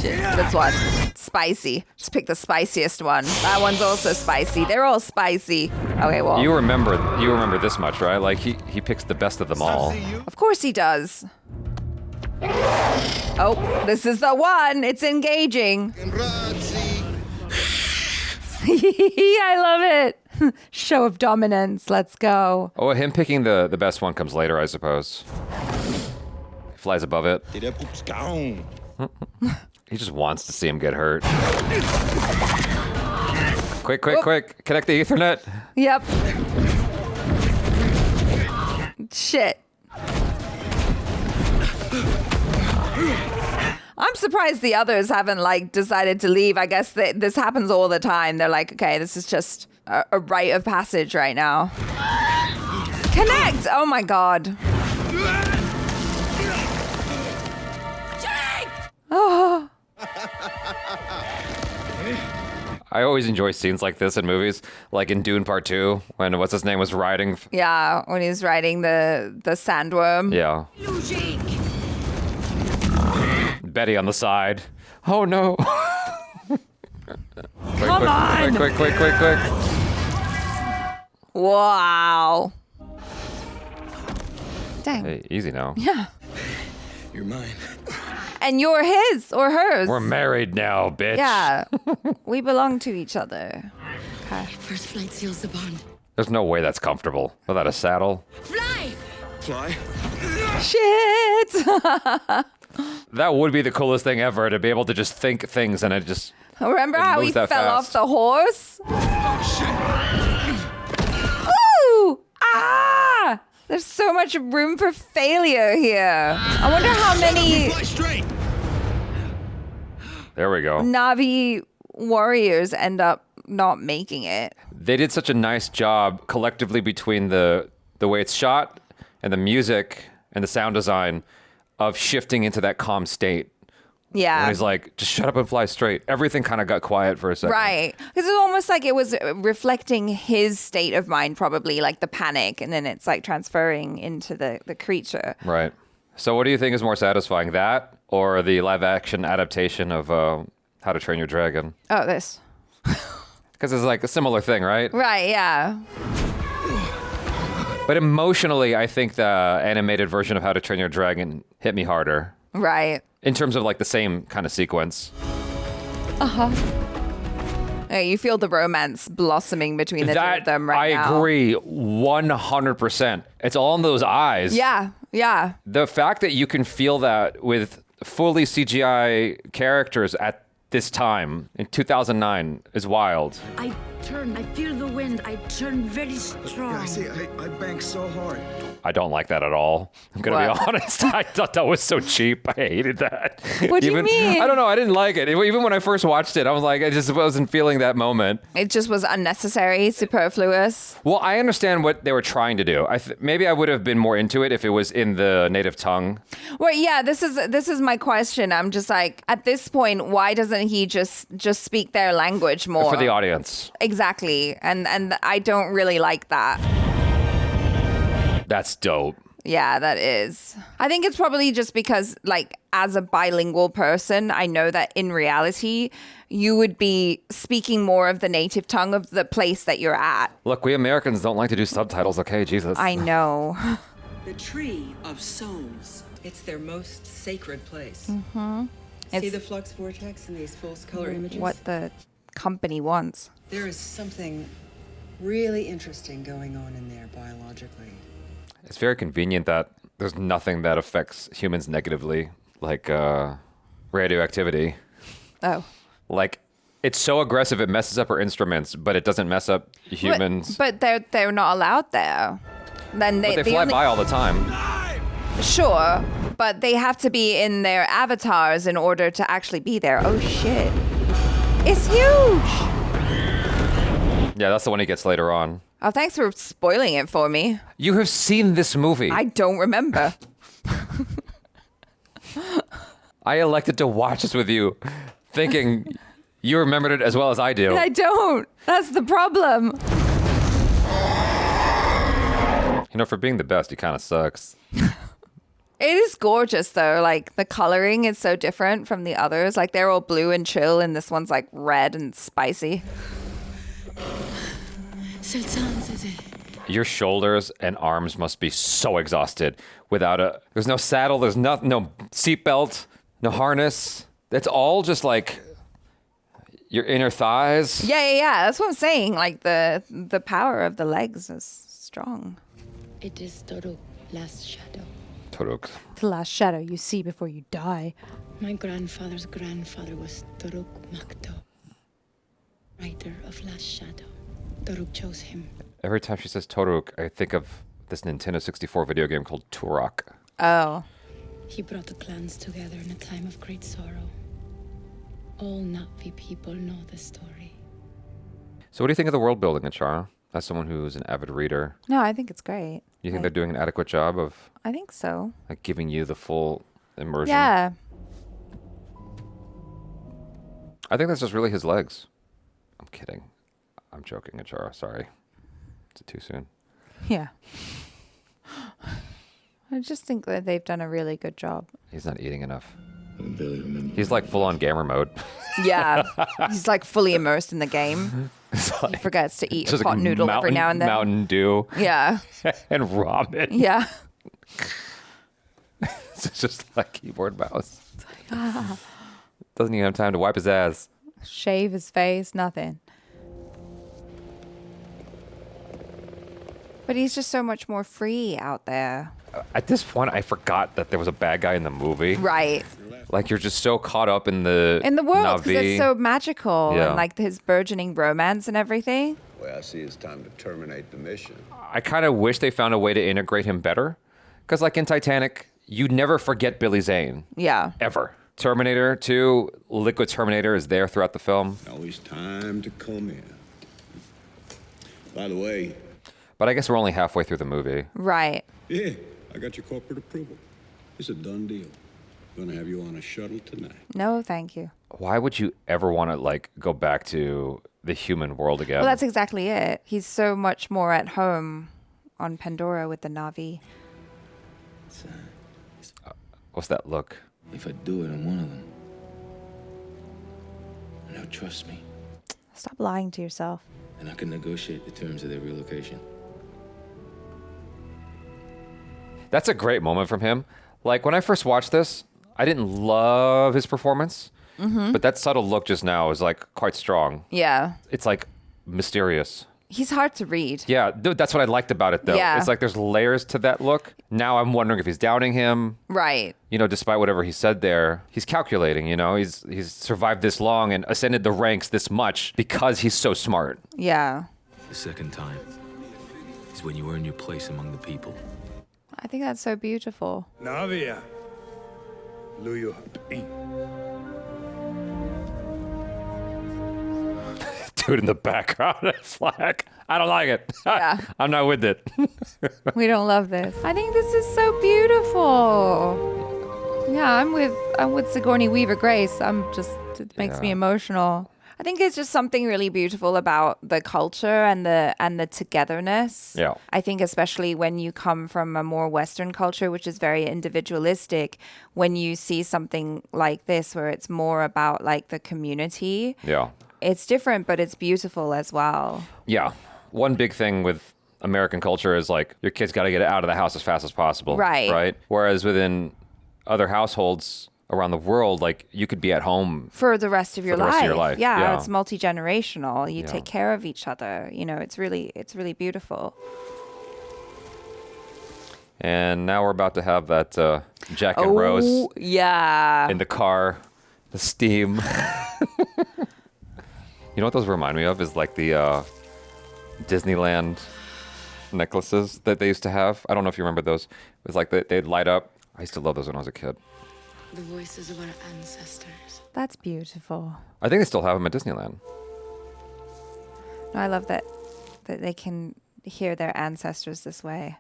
Shit. This one. Spicy. Just pick the spiciest one. That one's also spicy. They're all spicy. Okay, well. You remember this much, right? Like he picks the best of them all. Of course he does. Oh, this is the one. It's engaging. I love it. Show of dominance. Let's go. Oh, him picking the best one comes later, I suppose. He flies above it. He just wants to see him get hurt. Quick. Connect the Ethernet. Yep. Shit. I'm surprised the others haven't like decided to leave. I guess this happens all the time. They're like, okay, this is just a rite of passage right now. Connect! Oh my god. Oh. I always enjoy scenes like this in movies, like in Dune Part 2, when what's his name was riding. Yeah, when he was riding the sandworm. Yeah. Betty on the side. Oh no. Come on! Quick. Wow. Dang. Hey, easy now. Yeah. You're mine. And you're his or hers. We're married now, bitch. Yeah. We belong to each other. Okay. First flight seals the bond. There's no way that's comfortable without a saddle. Fly! Fly? Shit! That would be the coolest thing ever, to be able to just think things and it just... Remember how he moves fell that off fast. the horse? Oh, Ooh! Ah! There's so much room for failure here. I wonder how many Fly straight! There we go. Na'vi warriors end up not making it. They did such a nice job collectively between the way it's shot and the music and the sound design of shifting into that calm state. Yeah. And he's like, just shut up and fly straight. Everything kind of got quiet for a second. Right. Because it's almost like it was reflecting his state of mind, probably, like the panic, and then it's like transferring into the creature. Right. So what do you think is more satisfying, that or the live action adaptation of How to Train Your Dragon? Oh, this. Because it's like a similar thing, right? Right, yeah. But emotionally, I think the animated version of How to Train Your Dragon hit me harder. Right. In terms of like the same kind of sequence. Uh-huh. Yeah, you feel the romance blossoming between the two of them right now. I agree 100%. It's all in those eyes. Yeah, yeah. The fact that you can feel that with fully CGI characters at this time in 2009 is wild. I feel the wind. I turn very strong. Yeah, I see. I bank so hard. I don't like that at all. I'm going to be honest. I thought that was so cheap. I hated that. What do you mean? I don't know. I didn't like it. Even when I first watched it, I was like, I just wasn't feeling that moment. It just was unnecessary, superfluous. Well, I understand what they were trying to do. Maybe I would have been more into it if it was in the native tongue. Well, yeah, this is my question. I'm just like, at this point, why doesn't he just speak their language more? For the audience. Exactly. And I don't really like that. That's dope. Yeah, that is. I think it's probably just because, like, as a bilingual person, I know that in reality, you would be speaking more of the native tongue of the place that you're at. Look, we Americans don't like to do subtitles, okay? Jesus. I know. The Tree of Souls. It's their most sacred place. Mm-hmm. See the flux vortex in these false color images? What the company wants. There is something really interesting going on in there biologically. It's very convenient that there's nothing that affects humans negatively, like radioactivity. Oh. Like, it's so aggressive it messes up our instruments, but it doesn't mess up humans. But they're not allowed there. Then But they fly by all the time. Sure, but they have to be in their avatars in order to actually be there. Oh shit. It's huge! Yeah, that's the one he gets later on. Oh, thanks for spoiling it for me. You have seen this movie. I don't remember. I elected to watch this with you, thinking you remembered it as well as I do. I don't. That's the problem. You know, for being the best, he kind of sucks. It is gorgeous, though. Like, the coloring is so different from the others. Like, they're all blue and chill, and this one's, like, red and spicy. Your shoulders and arms must be so exhausted without there's no saddle, there's no seatbelt, no harness. It's all just like your inner thighs. Yeah. That's what I'm saying. Like, the power of the legs is strong. It is Toruk, last shadow. Toruk. The last shadow you see before you die. My grandfather's grandfather was Toruk Makto, writer of Last Shadow. Toruk chose him. Every time she says Toruk, I think of this Nintendo 64 video game called Turok. Oh. He brought the clans together in a time of great sorrow. All Na'vi people know the story. So what do you think of the world building, Achara? As someone who's an avid reader. No, I think it's great. You think they're doing an adequate job of I think so. like giving you the full immersion? Yeah. I think that's just really his legs. I'm kidding. I'm joking, Achara. Sorry. Is it too soon? Yeah. I just think that they've done a really good job. He's not eating enough. I barely remember. He's like full on gamer mode. Yeah. He's like fully immersed in the game. He forgets to eat a Just pot like noodle every now and then. Mountain Dew. Yeah. And ramen. Yeah. It's just like keyboard mouse. Doesn't even have time to wipe his ass. Shave his face, nothing. But he's just so much more free out there. At this point, I forgot that there was a bad guy in the movie. Right. Like, you're just so caught up in the world, because Na'vi. it's so magical, Yeah. and like his burgeoning romance and everything. Well, I see it's time to terminate the mission. I kind of wish they found a way to integrate him better. Because like in Titanic, you never forget Billy Zane. Yeah. Ever. Terminator 2, Liquid Terminator is there throughout the film. Always time to come in. By the way. But I guess we're only halfway through the movie. Right. Yeah, I got your corporate approval. It's a done deal. Gonna have you on a shuttle tonight. No, thank you. Why would you ever want to like go back to the human world again? Well, that's exactly it. He's so much more at home on Pandora with the Na'vi. What's that look? If I do it, I'm one of them. And they'll trust me. Stop lying to yourself. And I can negotiate the terms of their relocation. That's a great moment from him. Like, when I first watched this, I didn't love his performance. Mm-hmm. But that subtle look just now is, like, quite strong. Yeah. It's, like, mysterious. He's hard to read. Yeah, that's what I liked about it, though. Yeah. It's like there's layers to that look. Now I'm wondering if he's doubting him. Right. You know, despite whatever he said there, he's calculating, you know. He's survived this long and ascended the ranks this much because he's so smart. Yeah. The second time is when you earn your place among the people. I think that's so beautiful. Navia. Luyo. Dude in the background, flag. I don't like it. Yeah. I'm not with it. We don't love this. I think this is so beautiful. Yeah, I'm with Sigourney Weaver Grace. It makes me emotional. I think it's just something really beautiful about the culture and the togetherness. Yeah. I think especially when you come from a more Western culture, which is very individualistic, when you see something like this where it's more about like the community. Yeah. It's different, but it's beautiful as well. Yeah. One big thing with American culture is like your kid's got to get out of the house as fast as possible. Right. Right. Whereas within other households around the world, like you could be at home for the rest of your life. Yeah, Yeah. it's multi-generational. You Yeah. take care of each other. You know, it's really beautiful. And now we're about to have that Jack and Rose yeah. in the car, the steam. You know what those remind me of is like the Disneyland necklaces that they used to have. I don't know if you remember those. It was like they'd light up. I used to love those when I was a kid. The voices of our ancestors. That's beautiful. I think they still have them at Disneyland. No, I love that they can hear their ancestors this way.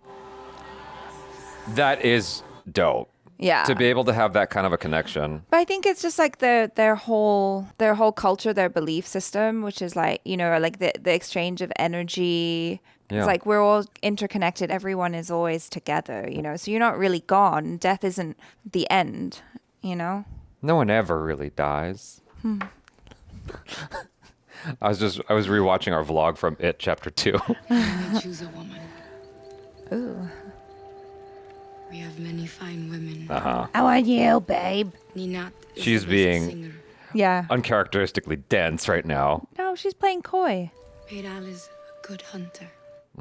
That is dope. Yeah. To be able to have that kind of a connection. But I think it's just like their whole culture, their belief system, which is like, you know, like the exchange of energy. Yeah. It's like we're all interconnected. Everyone is always together, you know. So you're not really gone. Death isn't the end, you know. No one ever really dies. I was rewatching our vlog from It Chapter 2. I choose a woman. Ooh. We have many fine women. Uh-huh. How are you, babe? Ninat is She's the best being singer. Yeah. uncharacteristically dense right now. No, she's playing coy. Peral is a good hunter.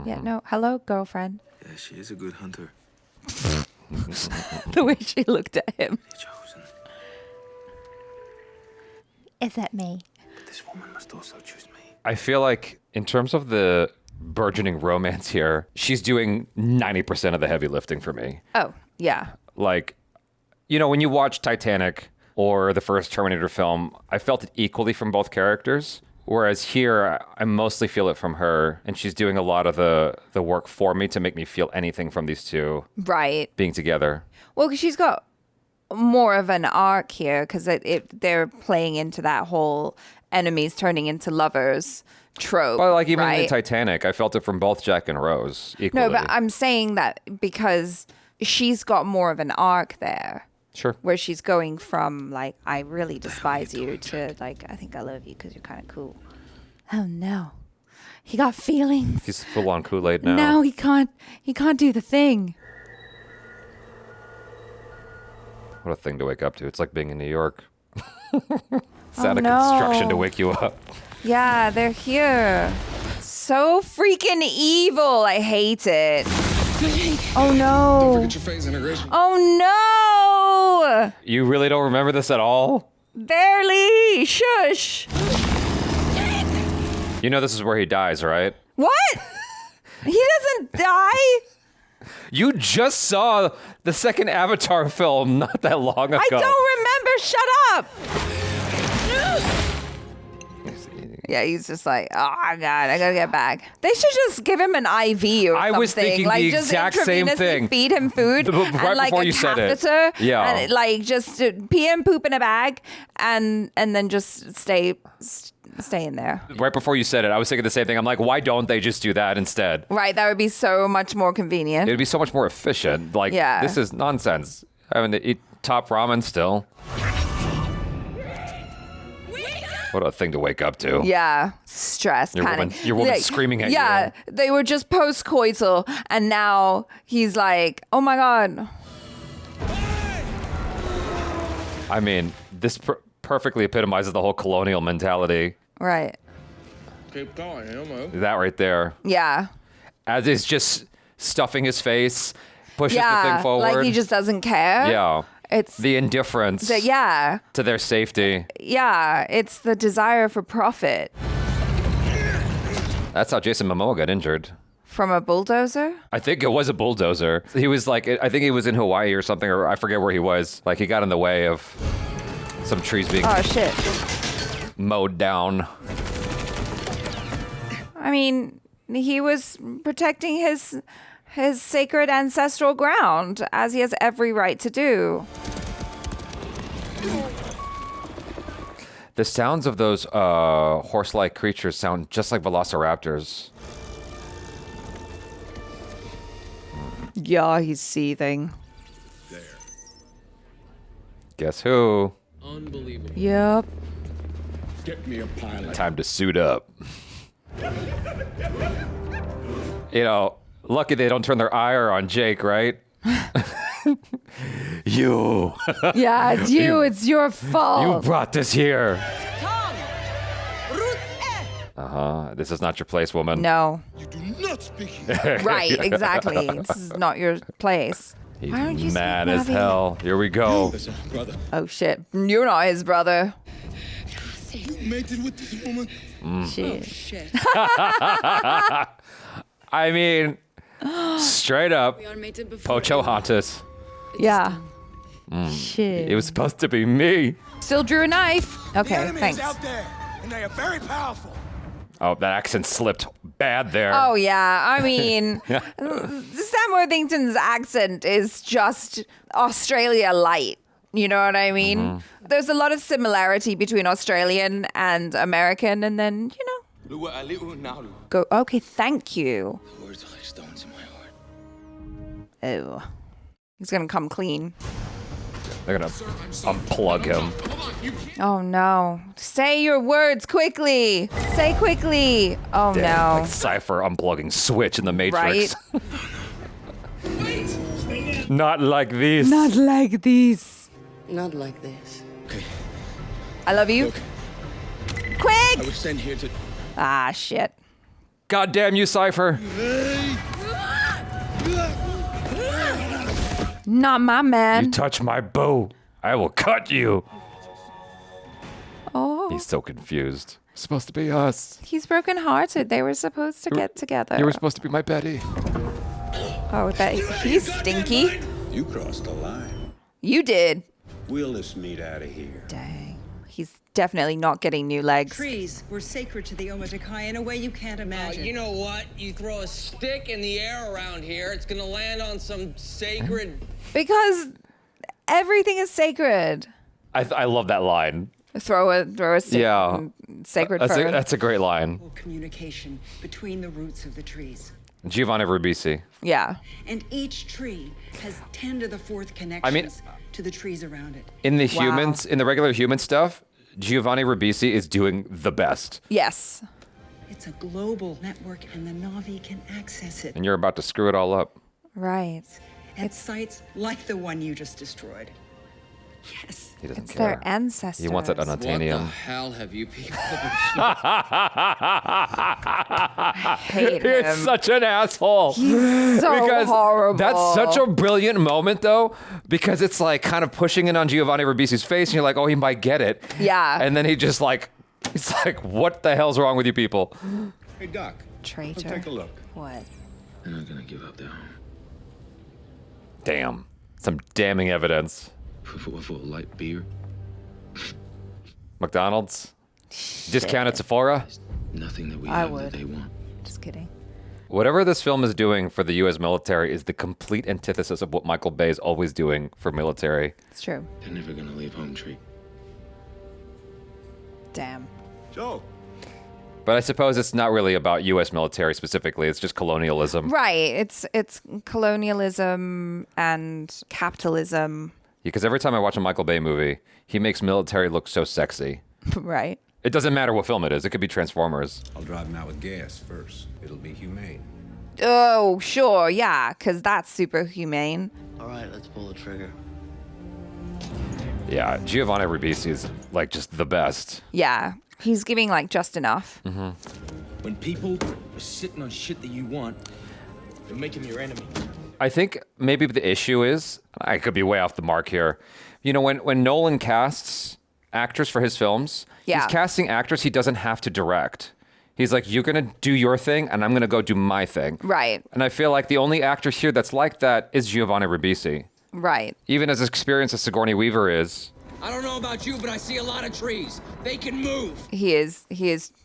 Yeah, no. Hello, girlfriend. Yeah, she is a good hunter. The way she looked at him. Is that me? But this woman must also choose me. I feel like in terms of the burgeoning romance here, she's doing 90% of the heavy lifting for me. Oh, yeah. Like, you know, when you watch Titanic or the first Terminator film, I felt it equally from both characters. Whereas here, I mostly feel it from her, and she's doing a lot of the work for me to make me feel anything from these two Right. being together. Well, 'cause she's got more of an arc here because they're playing into that whole enemies turning into lovers trope. But like even in right? Titanic, I felt it from both Jack and Rose equally. No, but I'm saying that because she's got more of an arc there. Sure. Where she's going from like, I really despise you to like, I think I love you because you're kind of cool. Oh no. He got feelings. He's full on Kool-Aid now. No, he can't do the thing. What a thing to wake up to. It's like being in New York. It's out of no. construction to wake you up. Yeah, they're here. It's so freaking evil. I hate it. Oh no. Don't forget your phase integration. Oh no. You really don't remember this at all? Barely. Shush. You know this is where he dies, right? What? He doesn't die? You just saw the second Avatar film not that long ago. I don't remember. Shut up. Yeah, he's just like, oh God, I gotta get back. They should just give him an IV or something. I was thinking like, the just exact same intravenously thing. Feed him food Right and like before a you said it. catheter. Yeah. And like just pee and poop in a bag and then just stay in there. Right before you said it, I was thinking the same thing. I'm like, why don't they just do that instead? Right, that would be so much more convenient. It'd be so much more efficient. Like, Yeah. this is nonsense. Having to eat top ramen still. What a thing to wake up to. Yeah, stress, panic. Your woman screaming at you. Yeah, they were just post-coital, and now he's like, oh my God. I mean, this perfectly epitomizes the whole colonial mentality. Right. Keep going, Elmo. That right there. Yeah. As he's just stuffing his face, pushes the thing forward. Like he just doesn't care. Yeah. It's the indifference to their safety. Yeah, it's the desire for profit. That's how Jason Momoa got injured. From a bulldozer? I think it was a bulldozer. He was like, I think he was in Hawaii or something, or I forget where he was. Like, he got in the way of some trees being mowed down. I mean, he was protecting his sacred ancestral ground, as he has every right to do. The sounds of those horse-like creatures sound just like velociraptors. Yeah, he's seething. Guess who? Unbelievable. Yep. Get me a pilot. Time to suit up. You know, lucky they don't turn their ire on Jake, right? You. Yeah, it's you. It's your fault. You brought this here. This is not your place, woman. No. You do not speak. Right, exactly. This is not your place. He's Why don't you mad speak as Navi? hell. Here we go. Oh shit. You're not his brother. You mated with this woman? Shit. Oh, shit. I mean, straight up, Pocho Hontus. Yeah. Shit. It was supposed to be me. Still drew a knife. Okay, The enemy thanks. is out there, and they are very powerful. Oh, that accent slipped bad there. Oh yeah, I mean, Sam Worthington's accent is just Australia light. You know what I mean? Mm-hmm. There's a lot of similarity between Australian and American, and then go. Okay, thank you. Words are like stones in my heart. Oh, he's gonna come clean. They're gonna unplug him. Oh no! Say your words quickly. Say quickly. Oh Damn, no! like Cypher unplugging Switch in the Matrix. Right? Not like this. Not like this. Not like this. Okay. I love you. Look, Quick! I was sent here to. Ah shit! God damn you, Cypher. Not my man. You touch my bow, I will cut you. Oh. He's so confused. Supposed to be us. He's brokenhearted. They were supposed to get together. You were supposed to be my Betty. Oh, he's stinky. You crossed the line. You did. Wheel this meat out of here. Dang. He's definitely not getting new legs. Trees were sacred to the Omatakai in a way you can't imagine. You know what? You throw a stick in the air around here, it's gonna land on some sacred. Because everything is sacred. I love that line. Throw a stick. Yeah. In sacred That's fern. that's a great line. Communication between the roots of the trees. Giovanni Ribisi. Yeah. And each tree has 10 to the 4th connections to the trees around it. In the humans, in the regular human stuff, Giovanni Ribisi is doing the best. Yes. It's a global network and the Na'vi can access it And you're about to screw it all up. Right. at sites like the one you just destroyed. Yes. He doesn't It's care. their ancestors. He wants that What the Unobtainium. hell have you people hate He's him. such an asshole. He's so horrible. That's such a brilliant moment, though, because it's like kind of pushing in on Giovanni Ribisi's face, and you're like, oh, he might get it. Yeah. And then he just like, it's like, what the hell's wrong with you people? Hey, Doc. Traitor. Come take a look. What? They're not gonna give up their home. Damn. Some damning evidence. For a light beer. McDonald's? Discounted Sephora? Nothing that we I have would. that they want. Just kidding. Whatever this film is doing for the U.S. military is the complete antithesis of what Michael Bay is always doing for military. It's true. They're never gonna leave home, Tree. Damn. Joe. But I suppose it's not really about U.S. military specifically. It's just colonialism. Right. It's colonialism and capitalism. Because every time I watch a Michael Bay movie, he makes military look so sexy. Right. It doesn't matter what film it is. It could be Transformers. I'll drive him out with gas first. It'll be humane. Oh, sure. Yeah, because that's super humane. All right, let's pull the trigger. Yeah, Giovanni Ribisi is like just the best. Yeah. He's giving like just enough. Mm-hmm. When people are sitting on shit that you want, you're making your enemy. I think maybe the issue is, I could be way off the mark here. You know, when Nolan casts actors for his films, Yeah. he's casting actors he doesn't have to direct. He's like, you're going to do your thing, and I'm going to go do my thing. Right. And I feel like the only actor here that's like that is Giovanni Ribisi. Right. Even as experienced as Sigourney Weaver is. I don't know about you, but I see a lot of trees. They can move. He is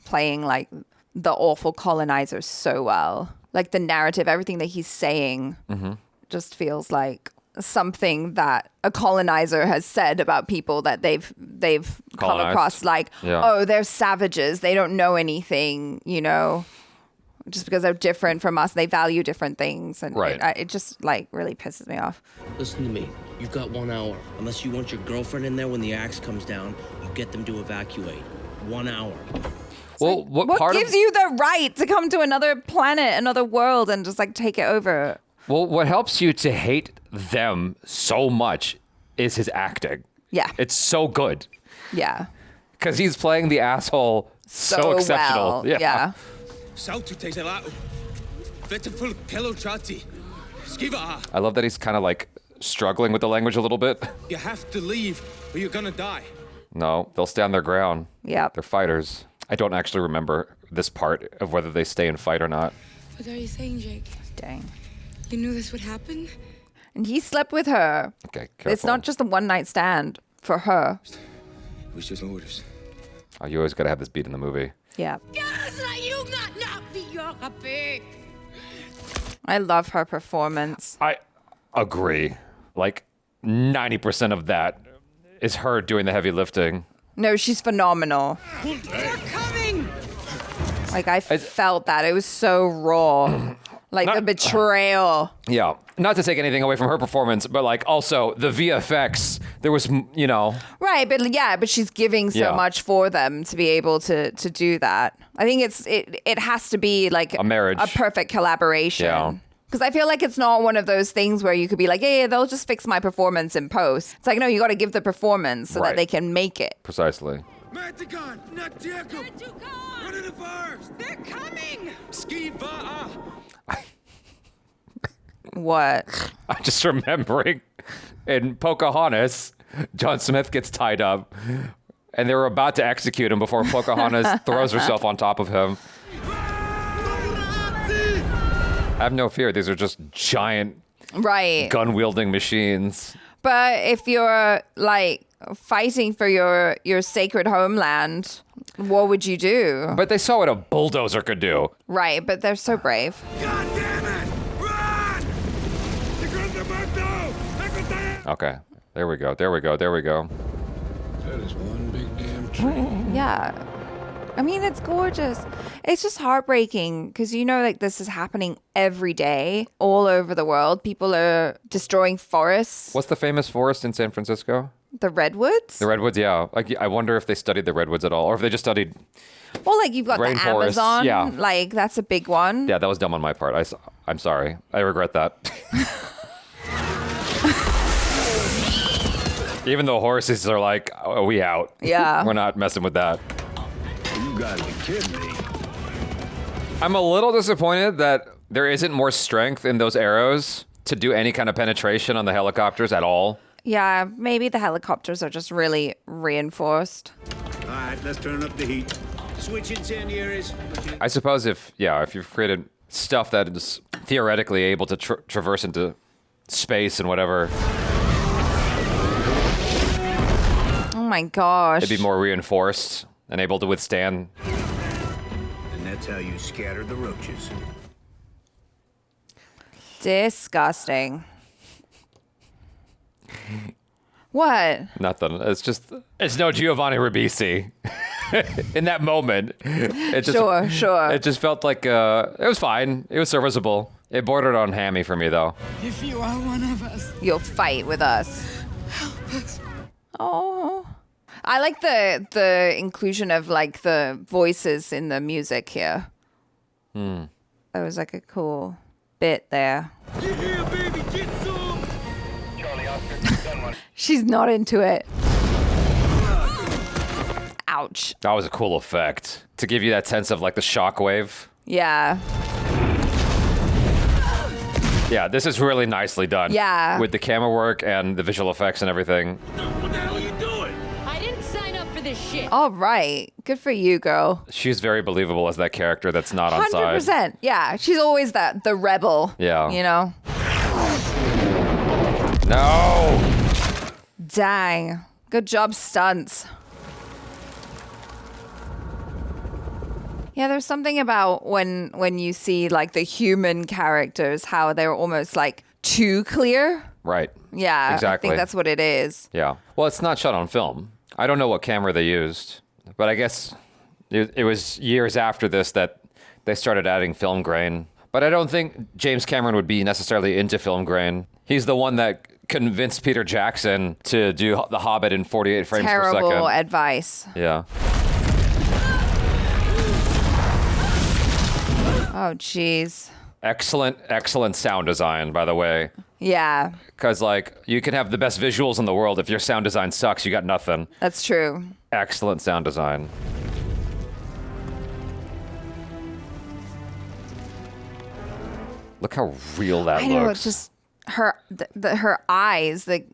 playing like the awful colonizer so well. Like the narrative, everything that he's saying just feels like something that a colonizer has said about people that they've come Colonized. across. Like, Yeah. oh, they're savages. They don't know anything, you know, just because they're different from us. They value different things. And Right. it just like really pisses me off. Listen to me. You've got 1 hour. Unless you want your girlfriend in there when the axe comes down, you get them to evacuate. 1 hour. Well, what What part gives of you the right to come to another planet, another world, and just like take it over? well, what helps you to hate them so much is his acting. Yeah. It's so good Yeah. because he's playing the asshole so exceptional. well. Yeah. Saltu lato. Vetiful kelochati. Skiva. I love that he's kind of like struggling with the language a little bit. You have to leave or you're gonna die. No, they'll stand their ground. Yep. They're fighters. I don't actually remember this part of whether they stay and fight or not. What are you saying, Jake? Dang. You knew this would happen? And he slept with her. Okay, careful. It's not just a one-night stand for her. It was just orders. Oh, you always got to have this beat in the movie. Yeah. I love her performance. I agree. Like 90% of that is her doing the heavy lifting. No, she's phenomenal. They're coming! Like I felt that. It was so raw. Like the betrayal. Yeah. Not to take anything away from her performance, but like also the VFX, there was, you know. Right, but she's giving so Yeah. much for them to be able to do that. I think it has to be like A marriage. a perfect collaboration. Yeah. Because I feel like it's not one of those things where you could be like, yeah, they'll just fix my performance in post. It's like, no, you got to give the performance so Right. that they can make it. Precisely. Mantigon, not Diego. Run in the bars. They're coming! Skiva. What? I'm just remembering in Pocahontas, John Smith gets tied up and they were about to execute him before Pocahontas throws herself on top of him. Have no fear. These are just giant Right. gun-wielding machines. But if you're like fighting for your sacred homeland, what would you do? But they saw what a bulldozer could do. Right, but they're so brave. God damn it! Run! Okay. There we go. There we go. There we go. That is one big damn tree. Yeah. I mean, it's gorgeous. It's just heartbreaking because, you know, like this is happening every day all over the world. People are destroying forests. What's the famous forest in San Francisco? The redwoods? The redwoods, yeah. Like, I wonder if they studied the redwoods at all, or if they just studied. Well, like you've got the Rainforests, Amazon. yeah. Like that's a big one. Yeah, that was dumb on my part. I'm sorry. I regret that. Even the horses are like, oh, we out. Yeah. We're not messing with that. You gotta be kidding me. I'm a little disappointed that there isn't more strength in those arrows to do any kind of penetration on the helicopters at all. Yeah, maybe the helicopters are just really reinforced. All right, let's turn up the heat. Switch incendiaries. I suppose if you've created stuff that is theoretically able to traverse into space and whatever, oh my gosh. it'd be more reinforced and able to withstand. And that's how you scatter the roaches. Disgusting. What? Nothing. It's no Giovanni Ribisi. In that moment, it just, Sure. It just felt like it was fine. It was serviceable. It bordered on hammy for me, though. If you are one of us, you'll fight with us. help us. Oh, I like the inclusion of like the voices in the music here. That was like a cool bit there. Yeah, baby, get some. Charlie Oscar, done one. She's not into it. Ouch. That was a cool effect to give you that sense of like the shockwave. Yeah. Yeah, this is really nicely done. Yeah. With the camera work and the visual effects and everything. What the hell are you doing? I didn't sign up for this shit. All right. Good for you, girl. She's very believable as that character that's not on side. 100%. Yeah. She's always the rebel. Yeah. You know? No. Dang. Good job, stunts. Yeah, there's something about when you see like the human characters, how they're almost like too clear. Right. Yeah, Exactly. I think that's what it is. Yeah. Well, it's not shot on film. I don't know what camera they used, but I guess it was years after this that they started adding film grain. But I don't think James Cameron would be necessarily into film grain. He's the one that convinced Peter Jackson to do The Hobbit in 48 frames per second. Terrible advice. Yeah. Oh, jeez. Excellent sound design, by the way. Yeah, Because, like, you can have the best visuals in the world. If your sound design sucks, you got nothing. that's true. Excellent sound design. Look how real that I know, looks. it's just her her eyes, the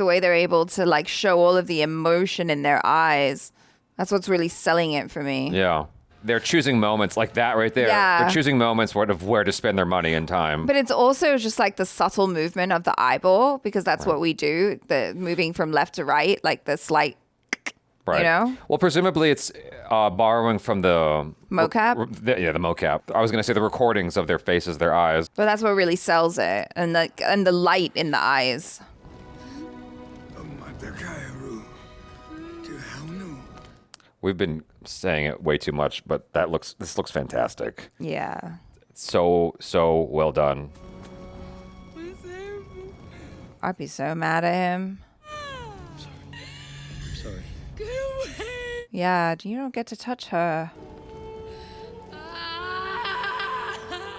way they're able to like show all of the emotion in their eyes. That's what's really selling it for me. Yeah. They're choosing moments like that right there. Yeah. They're choosing moments of where to spend their money and time. But it's also just like the subtle movement of the eyeball, because that's what we do. The moving from left to right, like the slight, Right. you know? Well, presumably it's borrowing from the Mocap? the mocap. I was going to say the recordings of their faces, their eyes. But that's what really sells it, and the light in the eyes. We've been saying it way too much, but this looks fantastic. Yeah. So well done. I'd be so mad at him. I'm sorry. Yeah, you don't get to touch her.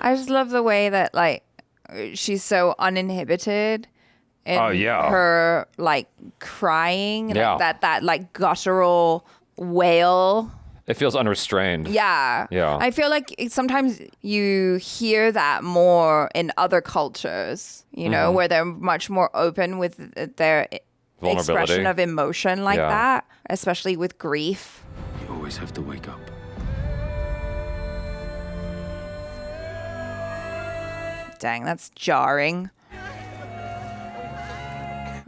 I just love the way that like she's so uninhibited in her like crying, Yeah. like that like guttural wail. It feels unrestrained. Yeah. Yeah. I feel like sometimes you hear that more in other cultures, you know, Mhm. where they're much more open with their Vulnerability. expression of emotion like Yeah. that, especially with grief. You always have to wake up. Dang, that's jarring.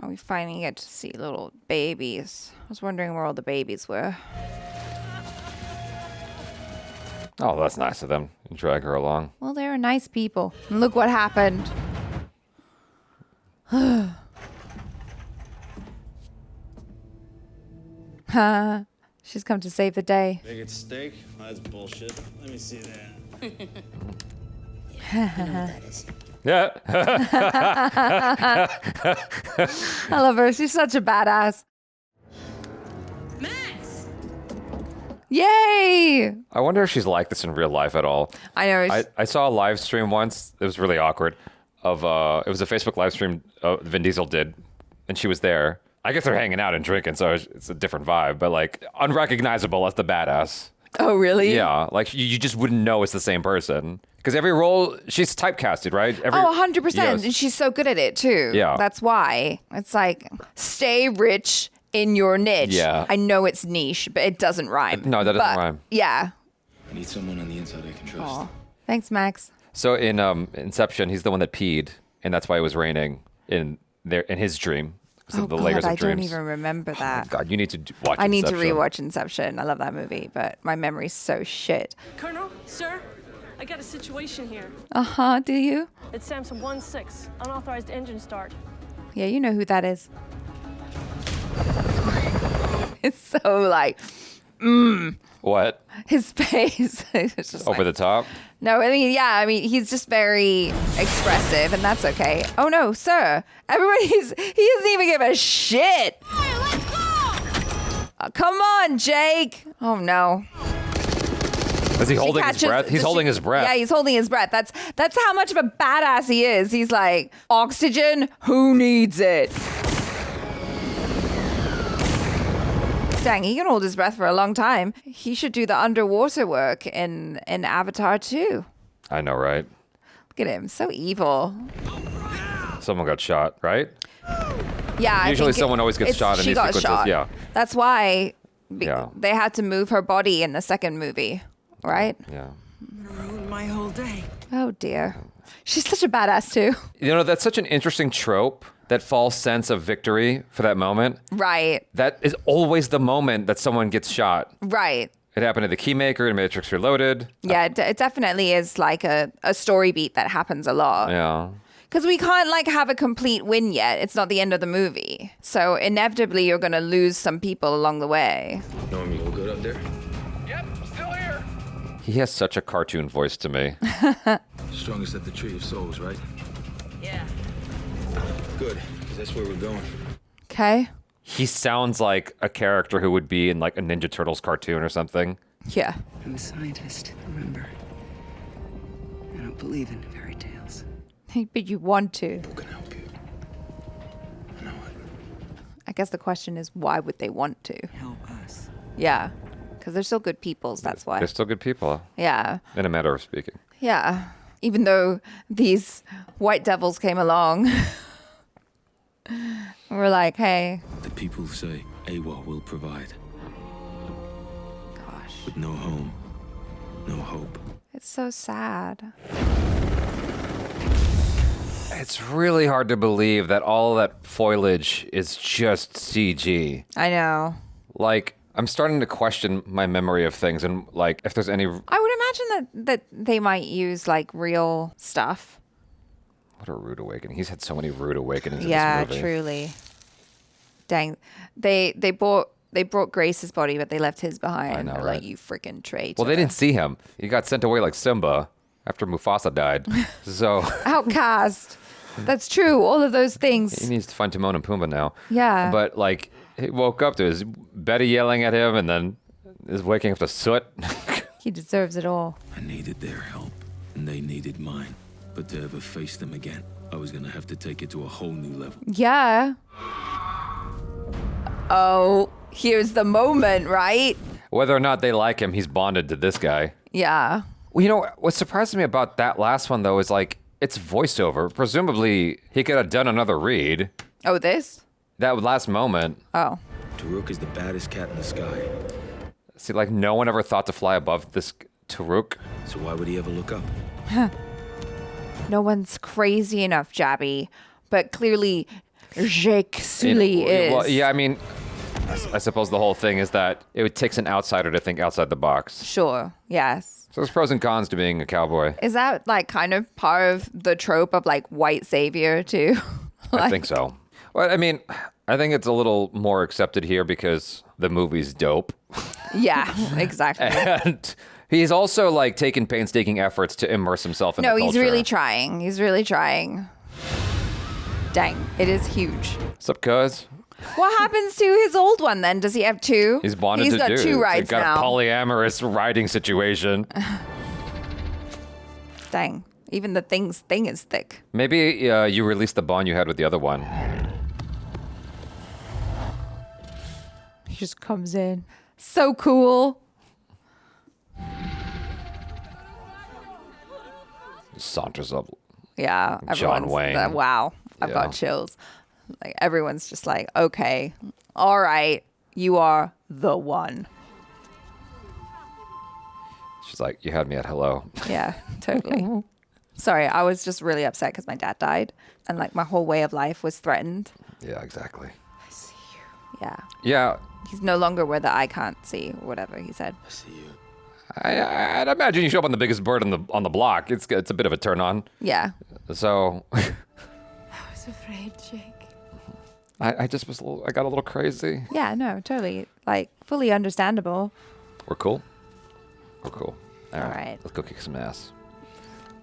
Oh, we finally get to see little babies. I was wondering where all the babies were. Oh, that's nice of them. Drag her along. Well, they were nice people. And look what happened. She's come to save the day. Big steak? That's bullshit. Let me see that. Yeah. I love her. She's such a badass. Yay! I wonder if she's like this in real life at all. I know. I saw a live stream once. It was really awkward. It was a Facebook live stream Vin Diesel did, and she was there. I guess they're hanging out and drinking, so it's a different vibe, but like unrecognizable as the badass. Oh, really? Yeah, like you just wouldn't know it's the same person. Because every role, she's typecasted, right? 100%. Yes. And she's so good at it, too. Yeah. That's why. It's like, stay rich in your niche. Yeah. I know it's niche, but it doesn't rhyme. No, that doesn't rhyme. Yeah. I need someone on the inside I can trust. Aw. Thanks, Max. So in Inception, he's the one that peed, and that's why it was raining in his dream. Oh, The God, layers of I don't dreams. even remember that. God, you need to watch I need to Inception. rewatch Inception. I love that movie, but my memory's so shit. Colonel, sir, I got a situation here. Uh-huh, do you? It's Samson 1-6, unauthorized engine start. Yeah, you know who that is. It's so like, What? his face. It's just Over the top? No, I mean, he's just very expressive, and that's okay. Oh no, sir. He doesn't even give a shit. Come on, Jake. Oh no. Is he holding his breath? He's holding his breath. Yeah, he's holding his breath. That's how much of a badass he is. He's like, oxygen? Who needs it? Dang, he can hold his breath for a long time. He should do the underwater work in Avatar too. I know, right? Look at him, so evil. Someone got shot, right? Yeah, Usually I think someone always gets shot in she these got sequences. shot. Yeah. That's why Yeah. they had to move her body in the second movie, right? Yeah. Ruined my whole day. Oh dear. She's such a badass too. You know, that's such an interesting trope, that false sense of victory for that moment. Right. That is always the moment that someone gets shot. Right. It happened to the Keymaker in Matrix Reloaded. Yeah, it definitely is like a story beat that happens a lot. Yeah. Because we can't like have a complete win yet. It's not the end of the movie. So inevitably you're going to lose some people along the way. Normie, all good up there? He has such a cartoon voice to me. Strongest at the Tree of Souls, right? Yeah. Good, because that's where we're going. Okay. He sounds like a character who would be in like a Ninja Turtles cartoon or something. Yeah. I'm a scientist, remember? I don't believe in fairy tales. But you want to. Who can help you? I know it. I guess the question is, why would they want to? Help us. Yeah. Because they're still good peoples, that's why. They're still good people. Yeah. In a matter of speaking. Yeah. Even though these white devils came along, we're like, hey. The people say AWA will provide. Gosh. With no home, no hope. It's so sad. It's really hard to believe that all that foliage is just CG. I know. Like, I'm starting to question my memory of things and like if there's any... I would imagine that they might use like real stuff. What a rude awakening. He's had so many rude awakenings in Yeah, this movie. truly. Dang. They brought Grace's body, but they left his behind. I know, They're right? Like, you freaking traitor. Well, they didn't see him. He got sent away like Simba after Mufasa died. So... Outcast. That's true. All of those things. He needs to find Timon and Pumbaa now. Yeah. But like, he woke up to his Betty yelling at him and then is waking up to soot. He deserves it all. I needed their help, and they needed mine. But to ever face them again, I was gonna have to take it to a whole new level. Yeah. Oh, here's the moment, right? Whether or not they like him, he's bonded to this guy. Yeah. Well, you know, what surprised me about that last one, though, is like, it's voiceover. Presumably, he could have done another read. Oh, this? That last moment. Oh. Taruk is the baddest cat in the sky. See, like, no one ever thought to fly above this Taruk. So why would he ever look up? No one's crazy enough, Jabby. But clearly, Jake Sully is. Well, yeah, I mean, I suppose the whole thing is that it takes an outsider to think outside the box. Sure, yes. So there's pros and cons to being a cowboy. Is that like kind of part of the trope of like white savior too? I think so. Well, I mean, I think it's a little more accepted here because the movie's dope. Yeah, exactly. And he's also like taking painstaking efforts to immerse himself in the culture. No, he's really trying. He's really trying. Dang, it is huge. What's up, cuz? What happens to his old one then? Does he have two? He's bonded He's to got dudes. two rides He's got now. a polyamorous riding situation. Dang, even the thing is thick. Maybe you released the bond you had with the other one. He just comes in. So cool. Saunters up. Yeah. John everyone's Wayne. Wow. I've got chills. Like everyone's just like, okay, all right, you are the one. She's like, you had me at hello. Yeah, totally. Sorry, I was just really upset because my dad died and like my whole way of life was threatened. Yeah, exactly. I see you. Yeah. Yeah. He's no longer where the eye can't see, or whatever he said. I see you. I'd imagine you show up on the biggest bird on the block. It's a bit of a turn on. Yeah. So. I was afraid, Jake. I just I got a little crazy. Yeah, no, totally. Like, fully understandable. We're cool. We're cool. All right. Let's go kick some ass.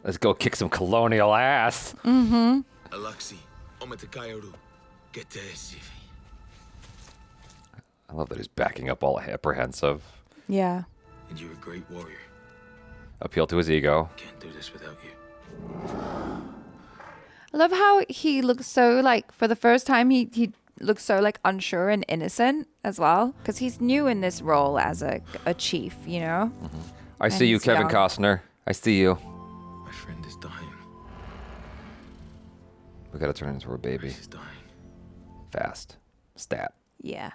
Let's go kick some colonial ass. Mm-hmm. Alexi, Ometakayaru, get this. I love that he's backing up all apprehensive. Yeah. And you're a great warrior. Appeal to his ego. Can't do this without you. I love how he looks so like, for the first time, he looks so like unsure and innocent as well. Because he's new in this role as a chief, you know? Mm-hmm. I see you, Kevin Costner. I see you. My friend is dying. We gotta turn into a baby. He's dying. Fast. Stat. Yeah.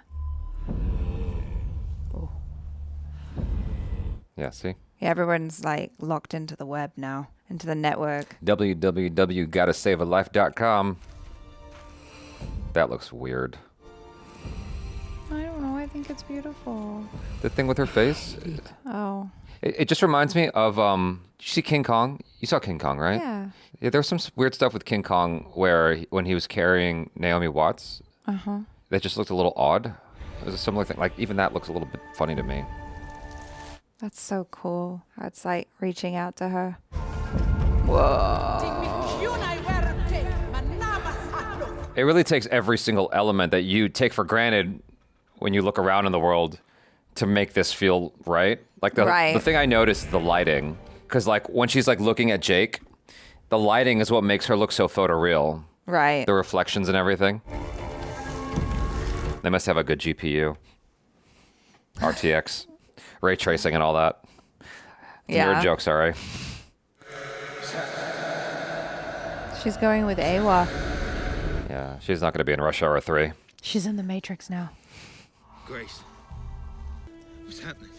Yeah, see? Yeah, everyone's like locked into the web now, into the network. www.gottasavealife.com. That looks weird. I don't know. I think it's beautiful. The thing with her face? Oh. It just reminds me of, did you see King Kong? You saw King Kong, right? Yeah. Yeah, there was some weird stuff with King Kong where when he was carrying Naomi Watts, Uh-huh. that just looked a little odd. It was a similar thing. Like, even that looks a little bit funny to me. That's so cool. It's like reaching out to her. Whoa. It really takes every single element that you take for granted when you look around in the world to make this feel right. Like the thing I noticed, the lighting. Because like when she's like looking at Jake, the lighting is what makes her look so photoreal. Right. The reflections and everything. They must have a good GPU. RTX. Ray tracing and all that. Yeah. Nerd joke, sorry. She's going with Awa. Yeah, she's not going to be in Rush Hour 3. She's in the Matrix now. Grace. What's happening?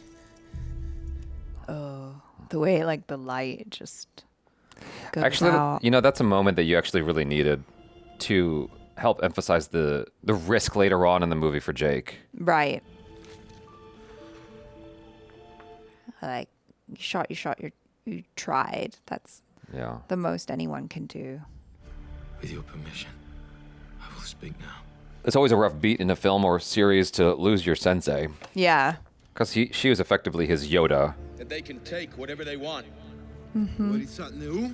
Oh, the way like the light just goes Actually, out. you know, that's a moment that you actually really needed to help emphasize the risk later on in the movie for Jake. Right. Like, you tried. That's the most anyone can do. With your permission, I will speak now. It's always a rough beat in a film or series to lose your sensei. Yeah. Because she was effectively his Yoda. That they can take whatever they want. Mm-hmm.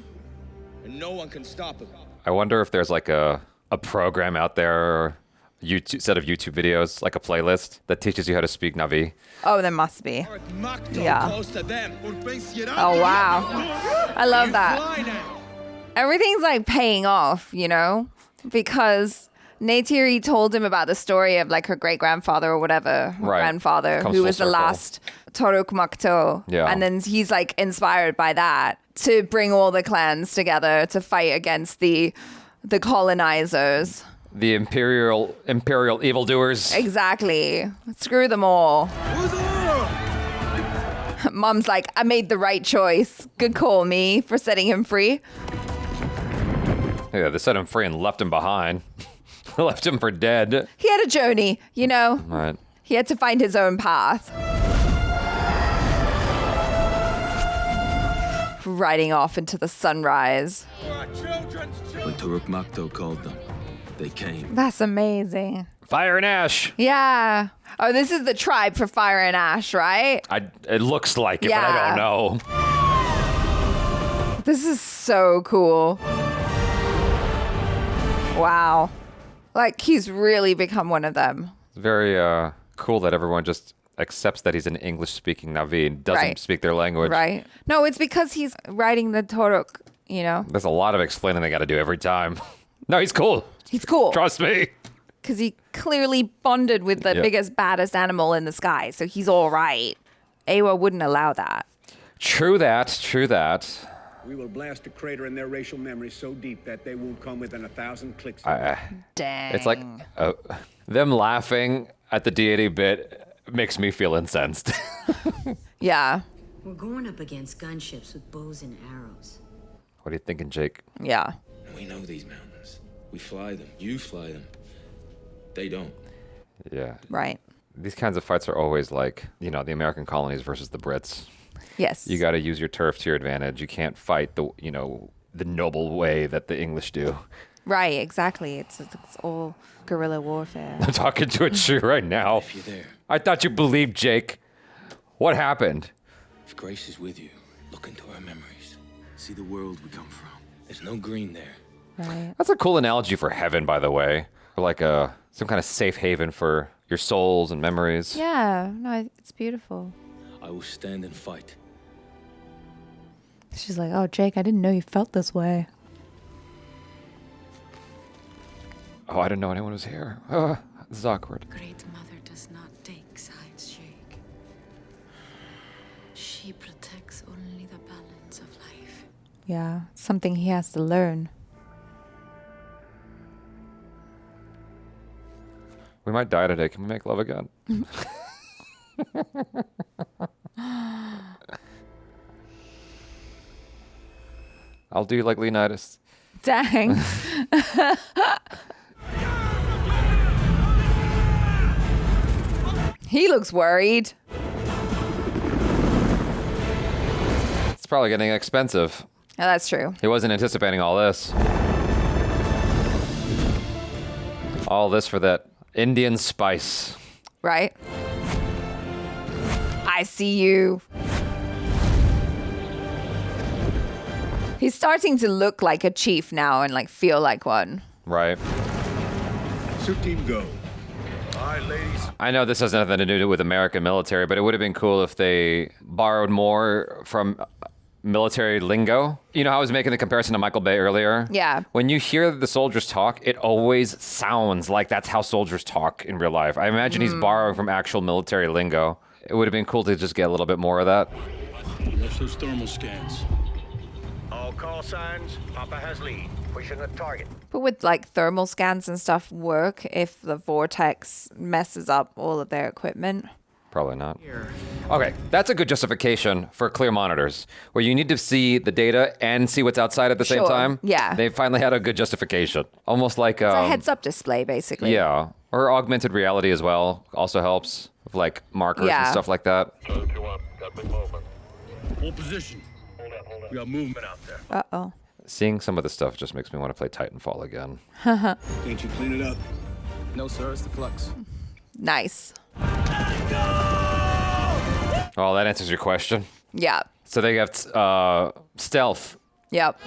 And no one can stop them. I wonder if there's like a program out there, set of YouTube videos, like a playlist that teaches you how to speak Na'vi. Oh, there must be. Yeah. Oh, wow. I love that. Everything's like paying off, you know, because Neytiri told him about the story of like her great grandfather or whatever, her grandfather, Comes who full was the circle. last Toruk Makto. Yeah. And then he's like inspired by that to bring all the clans together to fight against the colonizers. The imperial evildoers. Exactly. Screw them all. Mom's like, I made the right choice. Good call, me, for setting him free. Yeah, they set him free and left him behind. Left him for dead. He had a journey, you know. Right. He had to find his own path. Riding off into the sunrise. When Toruk Makto called them, they came. That's amazing. Fire and ash. Yeah. Oh, this is the tribe for fire and ash, right? It looks like it, but I don't know. This is so cool. Wow. Like, he's really become one of them. It's very cool that everyone just accepts that he's an English-speaking Na'vi and doesn't speak their language. Right. No, it's because he's riding the Toruk, you know? There's a lot of explaining they got to do every time. No, he's cool. He's cool. Trust me. because he clearly bonded with the biggest, baddest animal in the sky, so he's all right. Awa wouldn't allow that. True that. We will blast a crater in their racial memory so deep that they won't come within 1,000 clicks. Dang. It's like them laughing at the deity bit makes me feel incensed. Yeah. We're going up against gunships with bows and arrows. What are you thinking, Jake? Yeah. We know these mountains. We fly them. You fly them. They don't. Yeah. Right. These kinds of fights are always like, the American colonies versus the Brits. Yes. You got to use your turf to your advantage. You can't fight the noble way that the English do. Right, exactly. It's all guerrilla warfare. I'm talking to a tree right now. If you're there. I thought you believed, Jake. What happened? If Grace is with you, look into our memories. See the world we come from. There's no green there. Right. That's a cool analogy for heaven, by the way. Or like some kind of safe haven for your souls and memories. Yeah, no, it's beautiful. I will stand and fight. She's like, oh, Jake, I didn't know you felt this way. Oh, I didn't know anyone was here. Oh, this is awkward. Great Mother does not take sides, Jake. She protects only the balance of life. Yeah, something he has to learn. We might die today. Can we make love again? I'll do like Leonidas. Dang. He looks worried. It's probably getting expensive. Yeah, that's true. He wasn't anticipating all this. All this for that Indian spice. Right? I see you. He's starting to look like a chief now and like feel like one. Right. Suit team go. All right, ladies. I know this has nothing to do with American military, but it would have been cool if they borrowed more from military lingo. You know how I was making the comparison to Michael Bay earlier? Yeah. When you hear the soldiers talk, it always sounds like that's how soldiers talk in real life. I imagine he's borrowing from actual military lingo. It would have been cool to just get a little bit more of that. What's those thermal scans? All call signs. Papa has lead. Pushing the target. But would like thermal scans and stuff work if the vortex messes up all of their equipment? Probably not. Okay, that's a good justification for clear monitors, where you need to see the data and see what's outside at the same Sure, time. yeah. They finally had a good justification. Almost like... It's a heads-up display, basically. Yeah, or augmented reality as well also helps, with like markers and stuff like that. Hold position. We got movement out there. Uh-oh. Seeing some of this stuff just makes me want to play Titanfall again. Can't you clean it up? No, sir, it's the flux. Nice. Oh, that answers your question. Yeah. So they have stealth. Yep.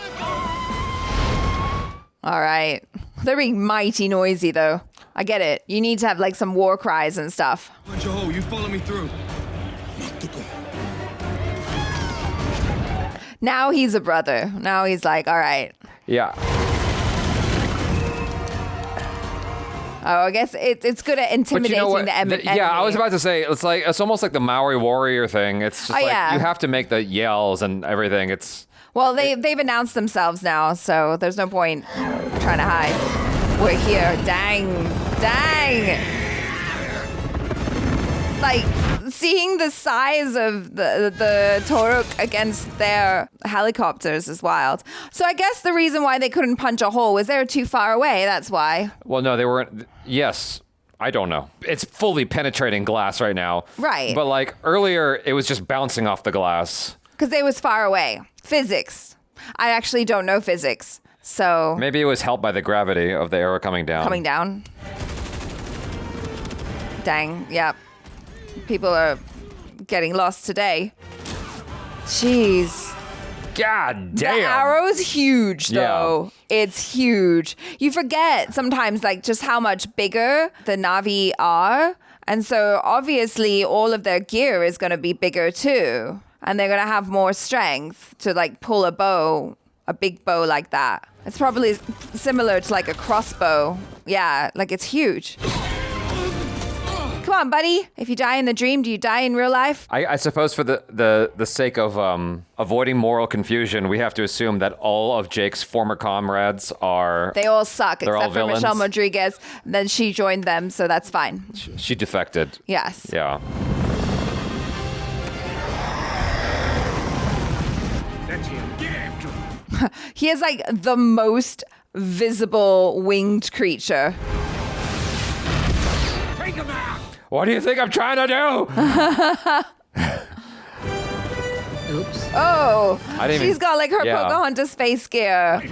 All right. They're being mighty noisy, though. I get it. You need to have like some war cries and stuff. Joe, you follow me through. Now he's a brother. Now he's like, all right. Yeah. Oh, I guess it's good at intimidating the enemy. Yeah, I was about to say, it's almost like the Maori warrior thing. It's just you have to make the yells and everything. Well, they've announced themselves now, so there's no point trying to hide. We're here. Dang. Like, seeing the size of the Toruk against their helicopters is wild. So I guess the reason why they couldn't punch a hole was they were too far away. That's why. Well, no, they weren't. Yes. I don't know. It's fully penetrating glass right now. Right. But like earlier, it was just bouncing off the glass. Because they was far away. Physics. I actually don't know physics. So maybe it was helped by the gravity of the arrow coming down. Dang. Yep. People are getting lost today. Jeez. God damn. The arrow's huge, though. Yeah. It's huge. You forget sometimes, like, just how much bigger the Na'vi are. And so, obviously, all of their gear is going to be bigger, too. And they're going to have more strength to, like, pull a bow, a big bow like that. It's probably similar to, like, a crossbow Yeah, like it's huge. Come on, buddy. If you die in the dream, do you die in real life? I suppose for the sake of avoiding moral confusion, we have to assume that all of Jake's former comrades are... They all suck, they're except all for villains. Michelle Rodriguez. Then she joined them, so that's fine. She defected. Yes. Yeah. That's him. Get after him. He is like the most visible winged creature. Take him out. What do you think I'm trying to do? Oops. Oh, she's got like her Pocahontas face gear.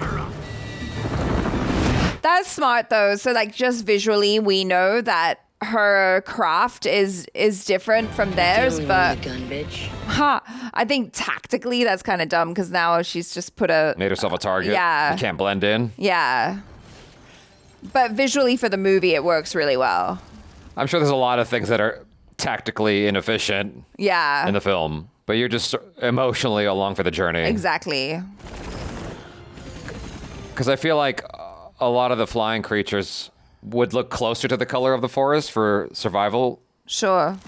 That's smart though. So like just visually, we know that her craft is different from theirs, but gun, bitch. I think tactically that's kind of dumb because now she's just made herself a target. Yeah. You can't blend in. Yeah. But visually for the movie, it works really well. I'm sure there's a lot of things that are tactically inefficient Yeah. in the film, but you're just emotionally along for the journey. Exactly. Because I feel like a lot of the flying creatures would look closer to the color of the forest for survival. Sure.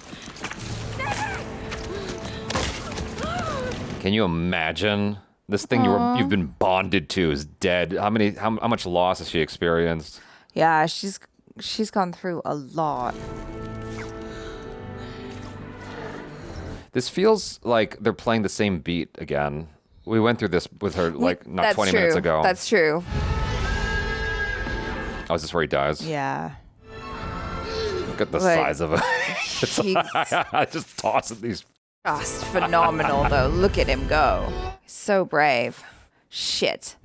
Can you imagine? This thing you've been bonded to is dead. How much loss has she experienced? Yeah, she's gone through a lot. This feels like they're playing the same beat again. We went through this with her like not That's 20 true. minutes ago. That's true. Oh, is this where he dies? Yeah. Look at the Like, size of it. I just tossing these. Just phenomenal though. Look at him go. So brave. Shit.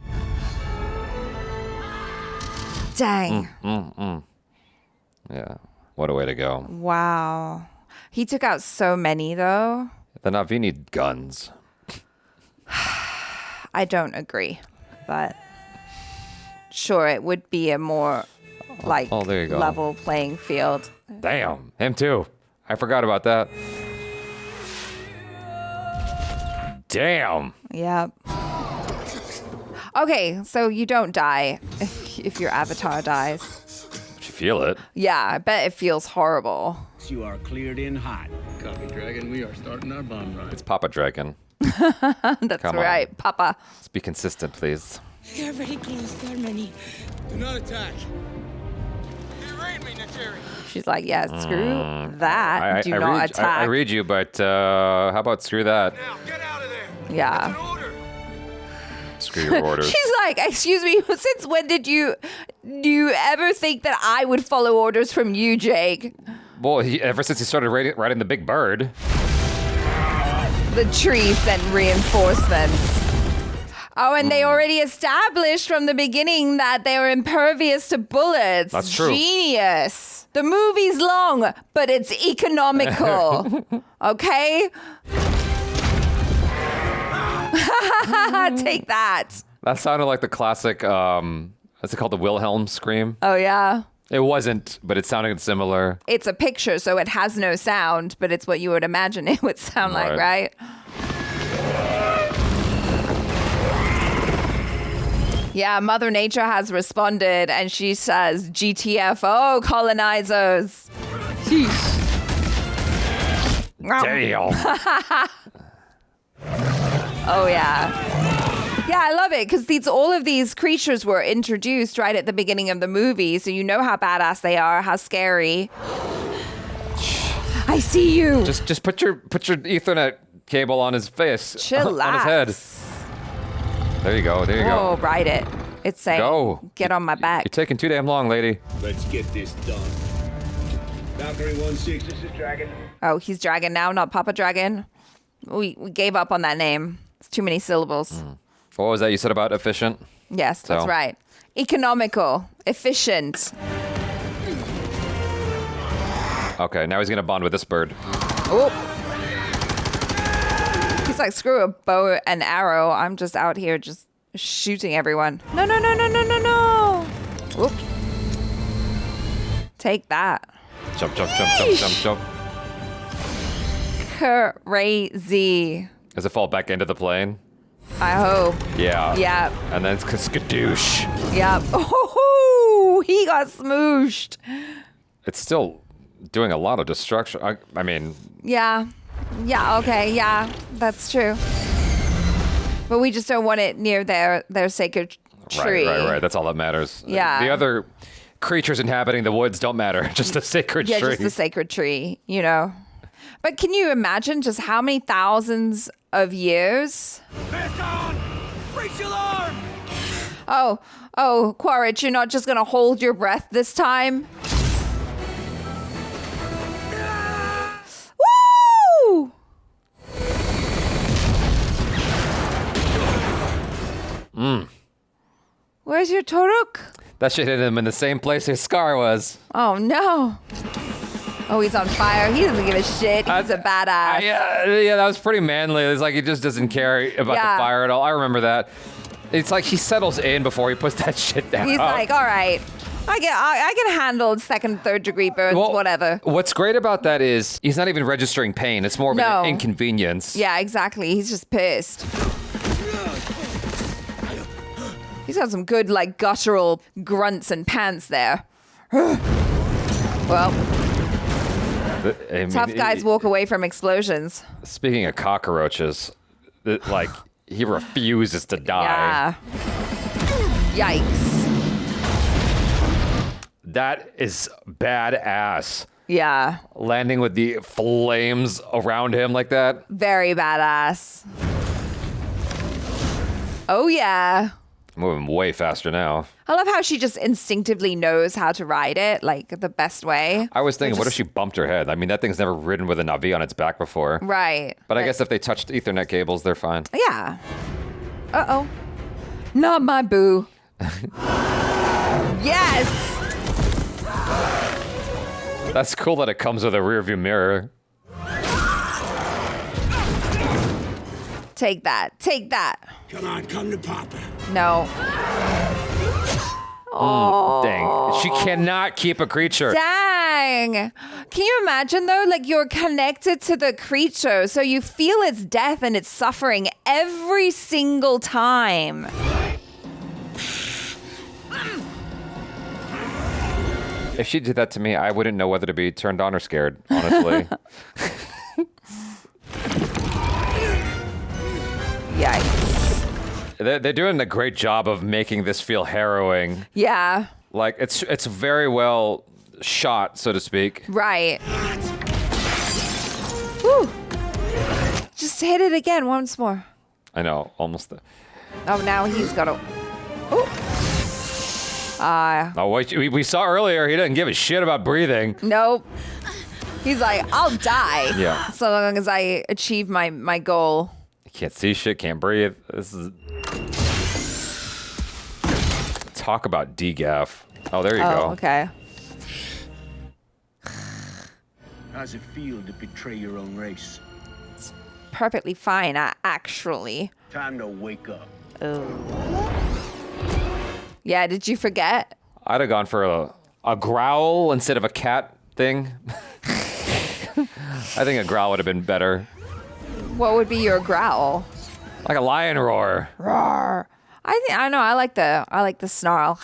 Dang. Yeah. What a way to go. Wow. He took out so many though. The Na'vi need guns. I don't agree, but sure, it would be a more like there you go. level playing field. Damn. Him too. I forgot about that. Damn. Yep. Okay, so you don't die if your avatar dies. Did you feel it? Yeah, I bet it feels horrible. You are cleared in hot. Copy, Dragon. We are starting our bomb run. It's Papa Dragon. That's Come right, on. Papa. Let's be consistent, please. They're very close, Germany. Do not attack. You read me, Nateri. She's like, yeah, screw that. Do I not read, attack. I read you, but how about screw that? Now, get out of there. Yeah. Screw your orders. She's like, excuse me, since when do you ever think that I would follow orders from you, Jake? Well, ever since he started riding the big bird. The tree sent reinforcements. Oh, and they already established from the beginning that they were impervious to bullets. That's true. Genius. The movie's long, but it's economical. Okay? Take that. That sounded like the classic, what's it called? The Wilhelm scream? Oh, yeah. It wasn't, but it sounded similar. It's a picture, so it has no sound, but it's what you would imagine it would sound like, right? Yeah, Mother Nature has responded, and she says, GTFO, colonizers. Sheesh. Damn. Oh, yeah. Yeah, I love it because all of these creatures were introduced right at the beginning of the movie, so you know how badass they are, how scary. I see you. Just put your Ethernet cable on his face. Chillax. On his head. There you go. There you Oh, go. ride it. It's saying, Go. Get on my back. You're taking too damn long, lady. Let's get this done. Valkyrie 1-6, this is Dragon. Oh, he's Dragon now, not Papa Dragon. We gave up on that name. It's too many syllables. What was that you said about efficient? Yes, that's So. right. Economical, efficient. Okay, now he's gonna bond with this bird. Oh. He's like, screw a bow and arrow. I'm just out here just shooting everyone. No, no, no, no, no, no, no. Whoop. Take that. Jump, jump, jump, jump, jump, jump. Crazy. Does it fall back into the plane? I hope. Yeah. Yeah. And then it's skadoosh. Yep. Oh, Ooh, he got smooshed. It's still doing a lot of destruction. I mean... Yeah. Yeah, okay, yeah. That's true. But we just don't want it near their sacred tree. Right. That's all that matters. Yeah. The other creatures inhabiting the woods don't matter. Just the sacred tree. Yeah, just the sacred tree, you know. But can you imagine just how many thousands of years? Breach alarm! Oh, Quaritch, you're not just gonna hold your breath this time? Woo! Where's your Toruk? That shit hit him in the same place his scar was. Oh no. Oh, he's on fire. He doesn't give a shit. He's a badass. Yeah, that was pretty manly. It's like he just doesn't care about the fire at all. I remember that. It's like he settles in before he puts that shit down. He's like, all right, I can handle second, third degree burns, whatever. What's great about that is he's not even registering pain. It's more of an inconvenience. Yeah, exactly. He's just pissed. He's got some good, like, guttural grunts and pants there. Well, tough guys walk away from explosions. Speaking of cockroaches, like, he refuses to die. Yeah. Yikes. That is badass. Yeah. Landing with the flames around him like that. Very badass. Oh, yeah. Moving way faster now. I love how she just instinctively knows how to ride it, like, the best way. I was thinking, what if she bumped her head? I mean, that thing's never ridden with a Na'vi on its back before. Right. But I guess if they touched Ethernet cables, they're fine. Yeah. Uh-oh. Not my boo. Yes! That's cool that it comes with a rear view mirror. Take that. Take that. Come on, come to Papa. No. Dang. She cannot keep a creature. Dang. Can you imagine, though? Like, you're connected to the creature, so you feel its death and its suffering every single time. If she did that to me, I wouldn't know whether to be turned on or scared, honestly. Yikes. They're doing a great job of making this feel harrowing. Yeah. Like, it's very well shot, so to speak. Right. Woo. Just hit it again once more. I know, almost. Oh, now he's got to... Ooh. We saw earlier, he doesn't give a shit about breathing. Nope. He's like, I'll die. Yeah. So long as I achieve my goal. Can't see shit, can't breathe. This is... Talk about degaff. Oh, there you go. Okay. How's it feel to betray your own race? It's perfectly fine, actually. Time to wake up. Oh. Yeah, did you forget? I'd have gone for a growl instead of a cat thing. I think a growl would have been better. What would be your growl? Like a lion roar. Roar. I know. I like the snarl.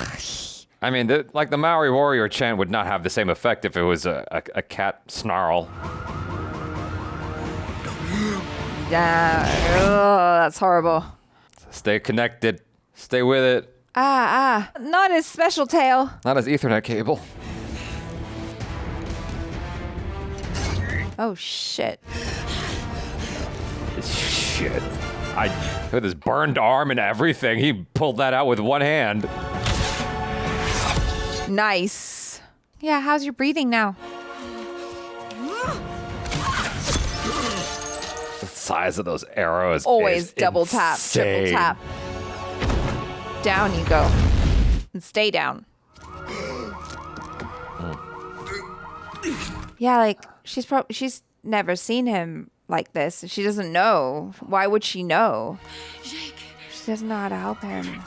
I mean, like the Maori warrior chant would not have the same effect if it was a cat snarl. Yeah. Ugh, that's horrible. Stay connected. Stay with it. Not his special tail. Not his Ethernet cable. Oh shit. Shit. With his burned arm and everything, he pulled that out with one hand. Nice. Yeah, how's your breathing now? The size of those arrows Always is double tap, triple insane. tap. Down you go. And stay down. Yeah, like she's never seen him like this. She doesn't know. Why would she know? She doesn't know how to help him.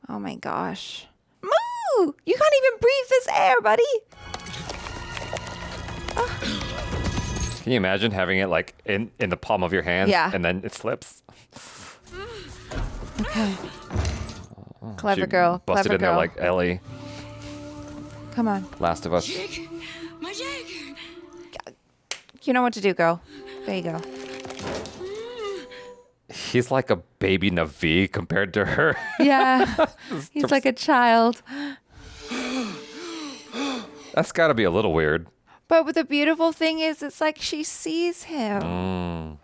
Oh my gosh. Moo! You can't even breathe this air, buddy. Can you imagine having it like in the palm of your hand? Yeah. And then it slips? Okay. Clever She girl. busted Clever in there girl. like Ellie, Come on. Last of Us. My jig! You know what to do, girl. There you go. He's like a baby Navi compared to her. Yeah. He's like a child. That's got to be a little weird. But the beautiful thing is, it's like she sees him.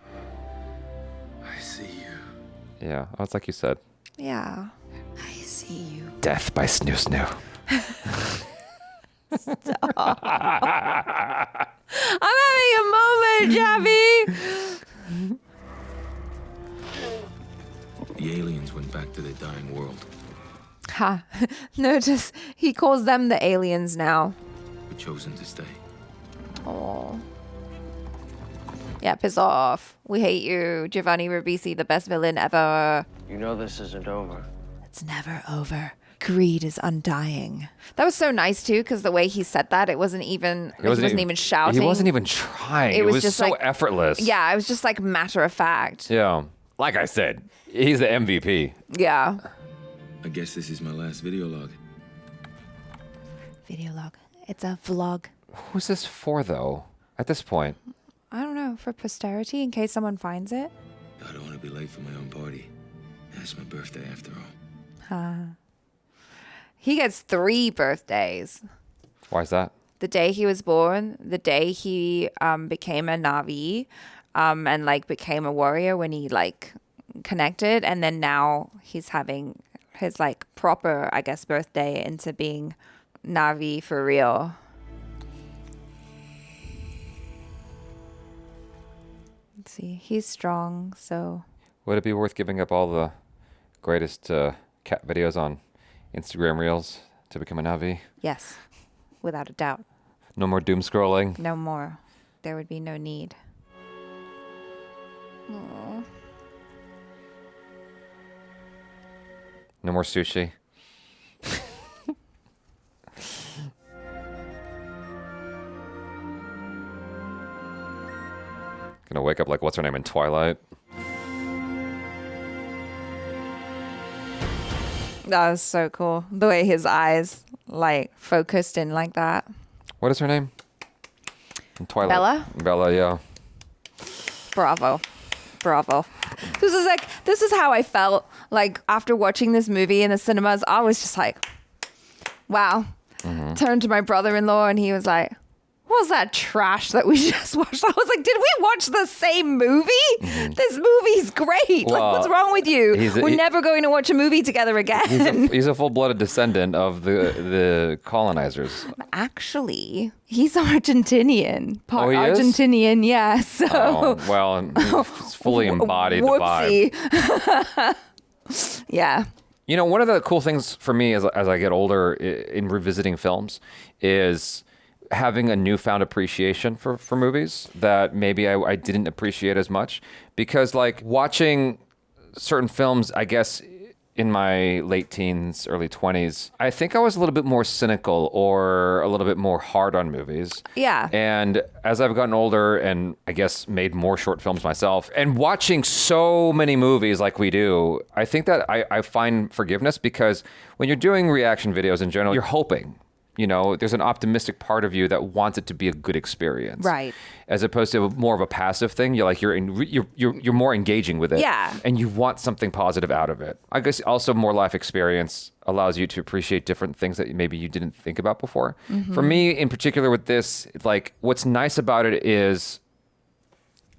I see you. Yeah, oh, it's like you said. Yeah. I see you. Death by Snoo Snoo. I'm having a moment, Javi. The aliens went back to their dying world. Ha. Notice he calls them the aliens now. We've chosen to stay. Oh. Yeah, piss off. We hate you. Giovanni Ribisi, the best villain ever. You know this isn't over. It's never over. Greed is undying. That was so nice too, because the way he said that, it wasn't even he wasn't even shouting. He wasn't even trying. It was just so like, effortless. Yeah, it was just like matter of fact. Yeah. Like I said, he's the MVP. Yeah. I guess this is my last video log. Video log. It's a vlog. Who's this for, though, at this point? I don't know, for posterity, in case someone finds it. I don't want to be late for my own party. It's my birthday after all. He gets 3 birthdays. Why is that? The day he was born, the day he became a Navi, and like became a warrior when he like connected, and then now he's having his like proper, I guess, birthday into being Navi for real. Let's see, he's strong, so. Would it be worth giving up all the greatest cat videos on Instagram Reels to become a Navi? Yes, without a doubt. No more doom scrolling? No more. There would be no need. Aww. No more sushi? Gonna wake up like what's her name in Twilight? That was so cool. The way his eyes like focused in like that. What is her name? In Twilight. Bella? Bella, yeah. Bravo. Bravo. This is how I felt like after watching this movie in the cinemas. I was just like, wow. Mm-hmm. Turned to my brother-in-law and he was like, what was that trash that we just watched? I was like, did we watch the same movie? Mm-hmm. This movie's great. Well, like, what's wrong with you? We're never going to watch a movie together again. He's a full-blooded descendant of the colonizers. Actually, he's Argentinian. Part he is? Argentinian, yeah. So. Oh, well, he's fully embodied the vibe. Yeah. You know, one of the cool things for me as I get older in revisiting films is having a newfound appreciation for movies that maybe I didn't appreciate as much, because like watching certain films, I guess in my late teens, early 20s, I think I was a little bit more cynical or a little bit more hard on movies. Yeah. And as I've gotten older and I guess made more short films myself and watching so many movies like we do, I think that I find forgiveness, because when you're doing reaction videos in general, you're hoping. You know, there's an optimistic part of you that wants it to be a good experience, right? As opposed to more of a passive thing. You're like you're more engaging with it, yeah. And you want something positive out of it. I guess also more life experience allows you to appreciate different things that maybe you didn't think about before. Mm-hmm. For me, in particular, with this, like what's nice about it is,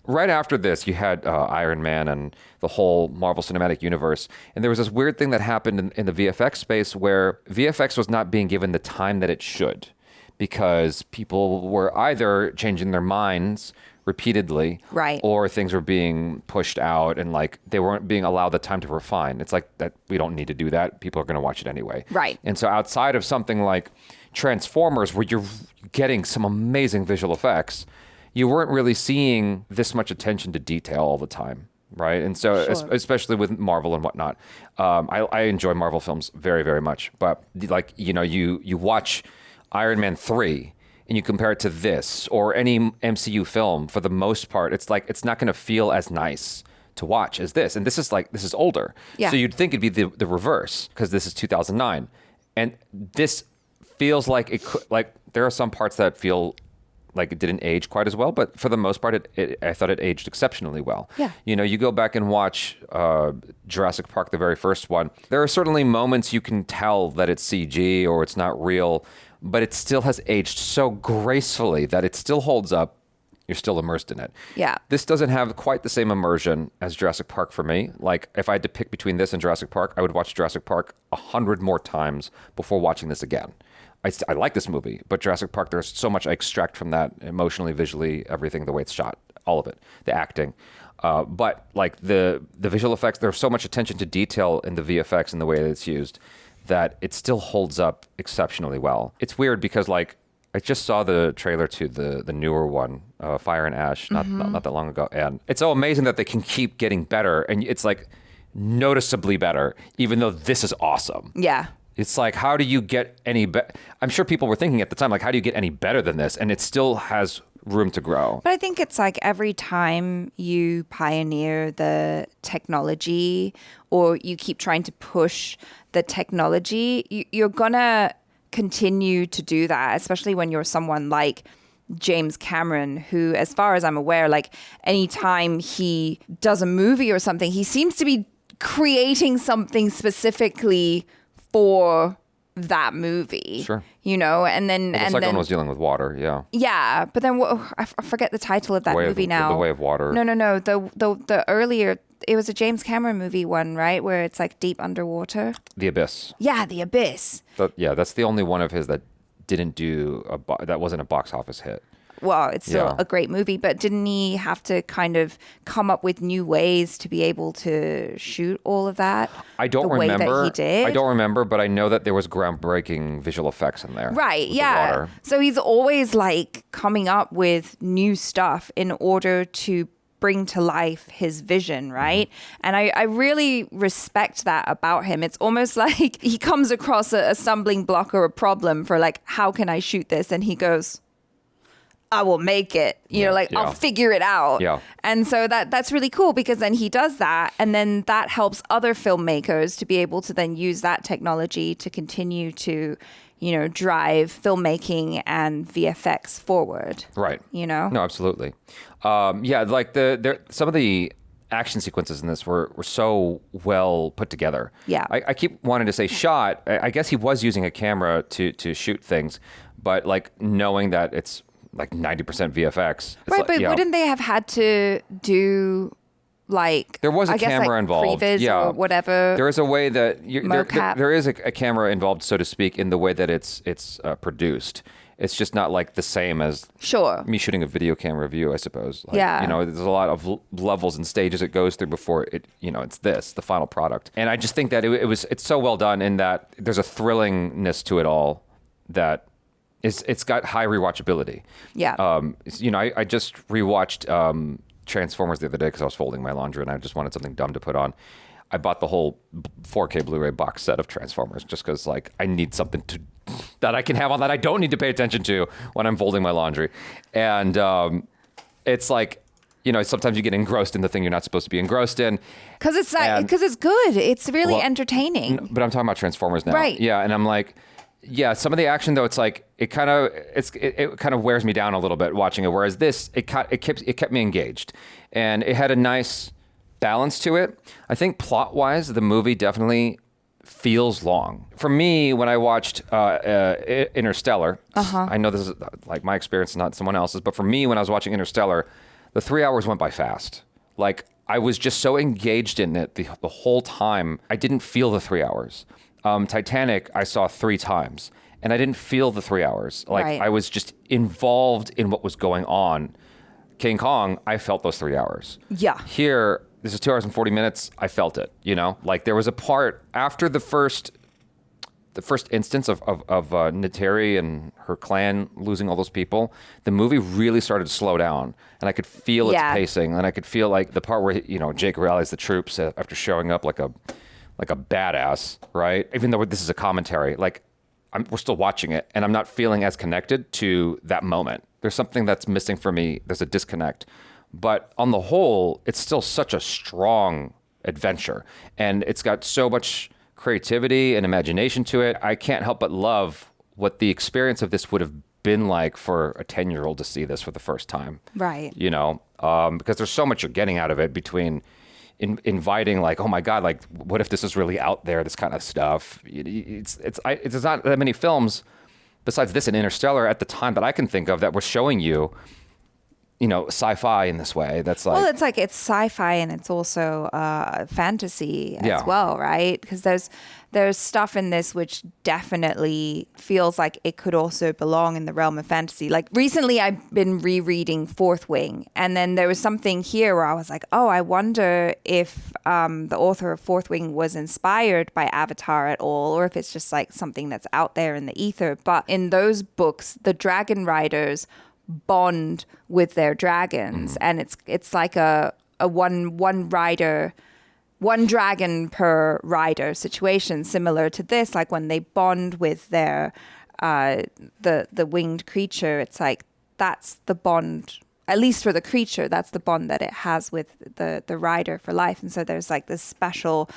right after this, you had Iron Man and the whole Marvel Cinematic Universe. And there was this weird thing that happened in the VFX space where VFX was not being given the time that it should, because people were either changing their minds repeatedly, right, or things were being pushed out and like they weren't being allowed the time to refine. It's like that we don't need to do that. People are going to watch it anyway. Right. And so outside of something like Transformers, where you're getting some amazing visual effects, you weren't really seeing this much attention to detail all the time, right? And so, Sure. especially with Marvel and whatnot, I enjoy Marvel films very, very much. But like, you know, you watch Iron Man 3 and you compare it to this or any MCU film, for the most part, it's like it's not going to feel as nice to watch as this. And this is older. Yeah. So you'd think it'd be the reverse because this is 2009. And this feels like it could, like there are some parts that feel like it didn't age quite as well, but for the most part, I thought it aged exceptionally well. Yeah. You know, you go back and watch Jurassic Park, the very first one. There are certainly moments you can tell that it's CG or it's not real, but it still has aged so gracefully that it still holds up. You're still immersed in it. Yeah. This doesn't have quite the same immersion as Jurassic Park for me. Like, if I had to pick between this and Jurassic Park, I would watch Jurassic Park 100 more times before watching this again. I like this movie, but Jurassic Park, there's so much I extract from that emotionally, visually, everything, the way it's shot, all of it, the acting. But like the visual effects, there's so much attention to detail in the VFX and the way that it's used that it still holds up exceptionally well. It's weird because like I just saw the trailer to the newer one, Fire and Ash, not that long ago, and it's so amazing that they can keep getting better, and it's like noticeably better, even though this is awesome. Yeah. It's like, how do you get any better? I'm sure people were thinking at the time, like, how do you get any better than this? And it still has room to grow. But I think it's like every time you pioneer the technology or you keep trying to push the technology, you're going to continue to do that, especially when you're someone like James Cameron, who, as far as I'm aware, like anytime he does a movie or something, he seems to be creating something specifically for that movie. Sure. You know, and then... Well, the second one was dealing with water, yeah. Yeah, but then I forget the title of that movie now. The Way of Water. No. The earlier... It was a James Cameron movie one, right? Where it's like deep underwater. The Abyss. Yeah, The Abyss. That's the only one of his that didn't do... that wasn't a box office hit. Well, it's still a great movie, but didn't he have to kind of come up with new ways to be able to shoot all of that? I don't remember. Way that he did? I don't remember, but I know that there was groundbreaking visual effects in there. Right, yeah. So he's always like coming up with new stuff in order to bring to life his vision, right? And I really respect that about him. It's almost like he comes across a stumbling block or a problem for like, how can I shoot this? And he goes... I will make it, I'll figure it out. Yeah. And so that's really cool because then he does that. And then that helps other filmmakers to be able to then use that technology to continue to, drive filmmaking and VFX forward. Right. No, absolutely. Like some of the action sequences in this were so well put together. Yeah. I keep wanting to say shot. I guess he was using a camera to shoot things, but like knowing that it's like 90% VFX. Right, but wouldn't they have had to do like... There was a camera involved. Or whatever. There is a way that... there is a camera involved, so to speak, in the way that it's produced. It's just not like the same as me shooting a video camera view, I suppose. Like, there's a lot of levels and stages it goes through before it's the final product. And I just think that it's so well done in that there's a thrillingness to it all that it's got high rewatchability. Yeah. I just rewatched Transformers the other day because I was folding my laundry and I just wanted something dumb to put on. I bought the whole 4K Blu-ray box set of Transformers just because like I need something that I can have on that I don't need to pay attention to when I'm folding my laundry. And it's like, sometimes you get engrossed in the thing you're not supposed to be engrossed in. Because it's good. It's really entertaining. But I'm talking about Transformers now. Right. Yeah, and I'm like... Yeah, some of the action though, it's like it kind of wears me down a little bit watching it. Whereas this, it kept me engaged, and it had a nice balance to it. I think plot wise, the movie definitely feels long for me. When I watched Interstellar, I know this is like my experience, not someone else's, but for me, when I was watching Interstellar, the 3 hours went by fast. Like I was just so engaged in it the whole time. I didn't feel the 3 hours. Titanic, I saw 3 times, and I didn't feel the 3 hours. Like I was just involved in what was going on. King Kong, I felt those 3 hours. Yeah. Here, this is 2 hours and 40 minutes. I felt it. Like there was a part after the first instance of Neytiri and her clan losing all those people. The movie really started to slow down, and I could feel its pacing, and I could feel like the part where Jake rallies the troops after showing up like a badass, right? Even though this is a commentary, like we're still watching it and I'm not feeling as connected to that moment. There's something that's missing for me. There's a disconnect But on the whole, it's still such a strong adventure. And it's got so much creativity and imagination to it. I can't help but love what the experience of this would have been like for a 10-year-old to see this for the first time. Right. You know, because there's so much you're getting out of it between inviting, like, oh my God, like, what if this is really out there, this kind of stuff. It's not that many films besides this and Interstellar at the time that I can think of that were showing you, you know, sci-fi in this way. That's like, well, it's like it's sci-fi and it's also fantasy as well, right? Because there's stuff in this which definitely feels like it could also belong in the realm of fantasy. Like recently, I've been rereading Fourth Wing, and then there was something here where I was like, oh, I wonder if the author of Fourth Wing was inspired by Avatar at all, or if it's just like something that's out there in the ether. But in those books, the dragon riders bond with their dragons, and it's like a one rider, one dragon per rider situation, similar to this. Like when they bond with their the winged creature, it's like that's the bond, at least for the creature, that's the bond that it has with the rider for life. And so there's like this special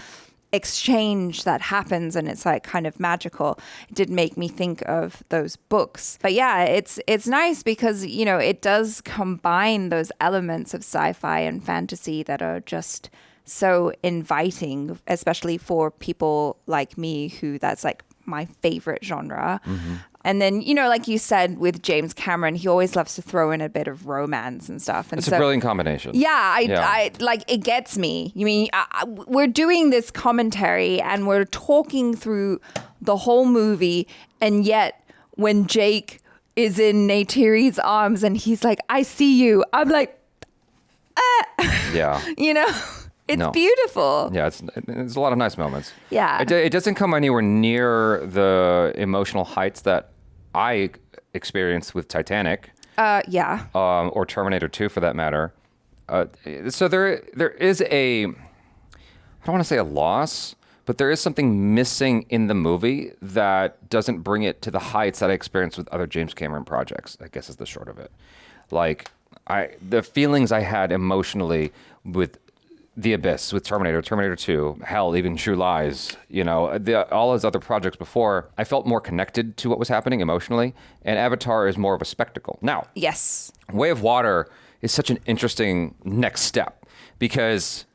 exchange that happens, and it's like kind of magical. It did make me think of those books. But yeah, it's nice because, you know, it does combine those elements of sci-fi and fantasy that are just so inviting, especially for people like me who that's like my favorite genre. And then, you know, like you said with James Cameron, he always loves to throw in a bit of romance and stuff. And it's a brilliant combination. Yeah, I like, it gets me. You mean, we're doing this commentary and we're talking through the whole movie, and yet when Jake is in Neytiri's arms and he's like, I see you, I'm like, yeah. You know? It's beautiful. Yeah, it's a lot of nice moments. Yeah. It doesn't come anywhere near the emotional heights that I experienced with Titanic. Yeah. Or Terminator 2 for that matter. So there is I don't want to say a loss, but there is something missing in the movie that doesn't bring it to the heights that I experienced with other James Cameron projects, I guess is the short of it. Like, the feelings I had emotionally with The Abyss, with Terminator 2, hell, even True Lies, you know, all his other projects before, I felt more connected to what was happening emotionally, and Avatar is more of a spectacle. Now, yes, Way of Water is such an interesting next step, because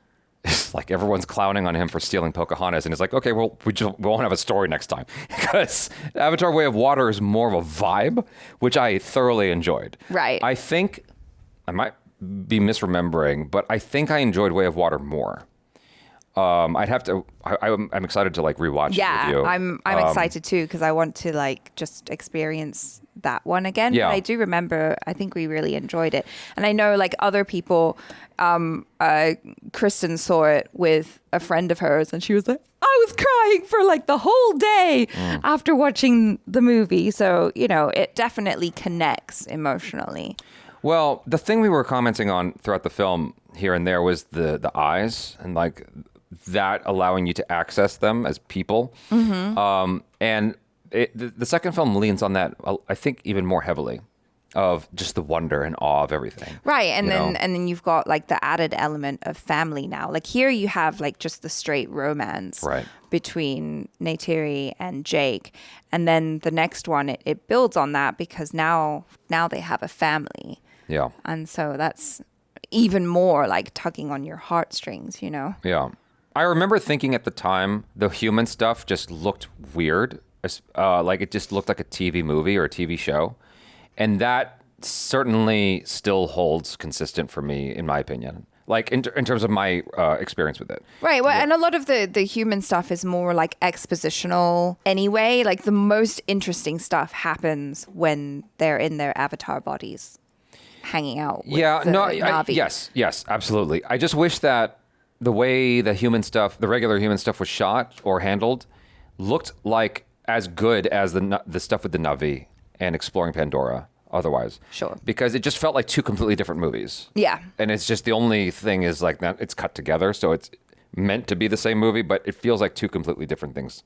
it's like everyone's clowning on him for stealing Pocahontas, and it's like, okay, well, we won't have a story next time, because Avatar Way of Water is more of a vibe, which I thoroughly enjoyed. Right. I think I might be misremembering, but I think I enjoyed Way of Water more. I'd have to. I'm excited to like rewatch it with you. I'm excited too, because I want to like just experience that one again. Yeah. But I do remember, I think we really enjoyed it, and I know like other people. Kristen saw it with a friend of hers, and she was like, I was crying for like the whole day after watching the movie. So, you know, it definitely connects emotionally. Well, the thing we were commenting on throughout the film here and there was the eyes, and like that allowing you to access them as people. And the second film leans on that, I think, even more heavily, of just the wonder and awe of everything. Right. And then you've got like the added element of family now. Like here you have like just the straight romance between Neytiri and Jake. And then the next one, it builds on that, because now they have a family. Yeah. And so that's even more like tugging on your heartstrings, you know? Yeah. I remember thinking at the time the human stuff just looked weird. Like it just looked like a TV movie or a TV show. And that certainly still holds consistent for me, in my opinion. Like in terms of my experience with it. Right. Well, and a lot of the human stuff is more like expositional anyway. Like the most interesting stuff happens when they're in their avatar bodies, hanging out with Navi. Yes, absolutely. I just wish that the way the human stuff, the regular human stuff was shot or handled, looked like as good as the stuff with the Navi and exploring Pandora otherwise. Sure. Because it just felt like two completely different movies. Yeah. And it's just the only thing is like that it's cut together, so it's meant to be the same movie, but it feels like two completely different things.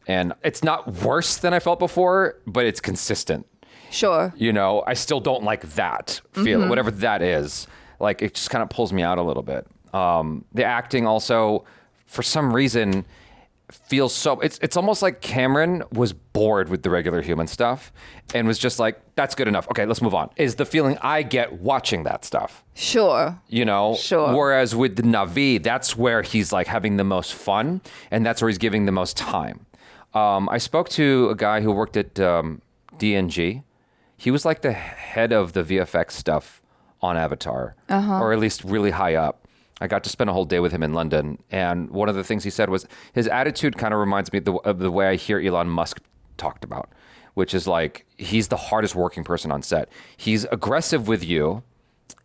And it's not worse than I felt before, but it's consistent. Sure. You know, I still don't like that feel, whatever that is. like it just kind of pulls me out a little bit. The acting also, for some reason, feels so, it's almost like Cameron was bored with the regular human stuff and was just like, that's good enough. Okay, let's move on. Is the feeling I get watching that stuff. Sure. You know? Sure. Whereas with the Na'vi, that's where he's like having the most fun and that's where he's giving the most time. I spoke to a guy who worked at DNG. He was like the head of the VFX stuff on Avatar, or at least really high up. I got to spend a whole day with him in London, and one of the things he said was his attitude kind of reminds me of the way I hear Elon Musk talked about, which is like he's the hardest working person on set. He's aggressive with you,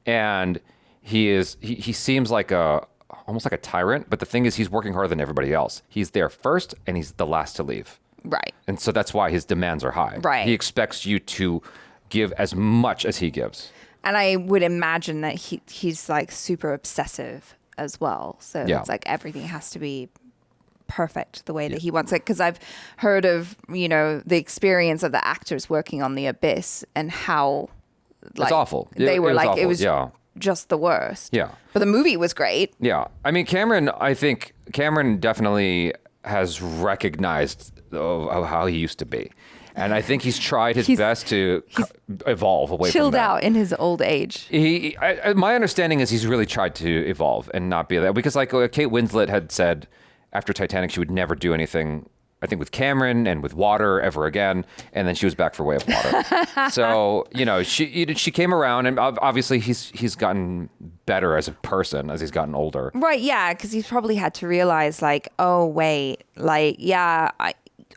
and he seems like almost like a tyrant, but the thing is he's working harder than everybody else. He's there first, and he's the last to leave. Right. And so that's why his demands are high. Right. He expects you to give as much as he gives. And I would imagine that he's like super obsessive as well. So it's like everything has to be perfect the way that he wants it. Because I've heard of, the experience of the actors working on The Abyss and how it's awful. They were like, awful. it was just the worst. Yeah. But the movie was great. Yeah. I mean, I think Cameron definitely has recognized of how he used to be. And I think he's tried his best to evolve away from that. Chilled out in his old age. My understanding is he's really tried to evolve and not be that. Because like Kate Winslet had said after Titanic, she would never do anything, I think, with Cameron and with water ever again. And then she was back for Way of Water. So, she came around, and obviously he's gotten better as a person as he's gotten older. Right, yeah, because he's probably had to realize like, oh, wait, like,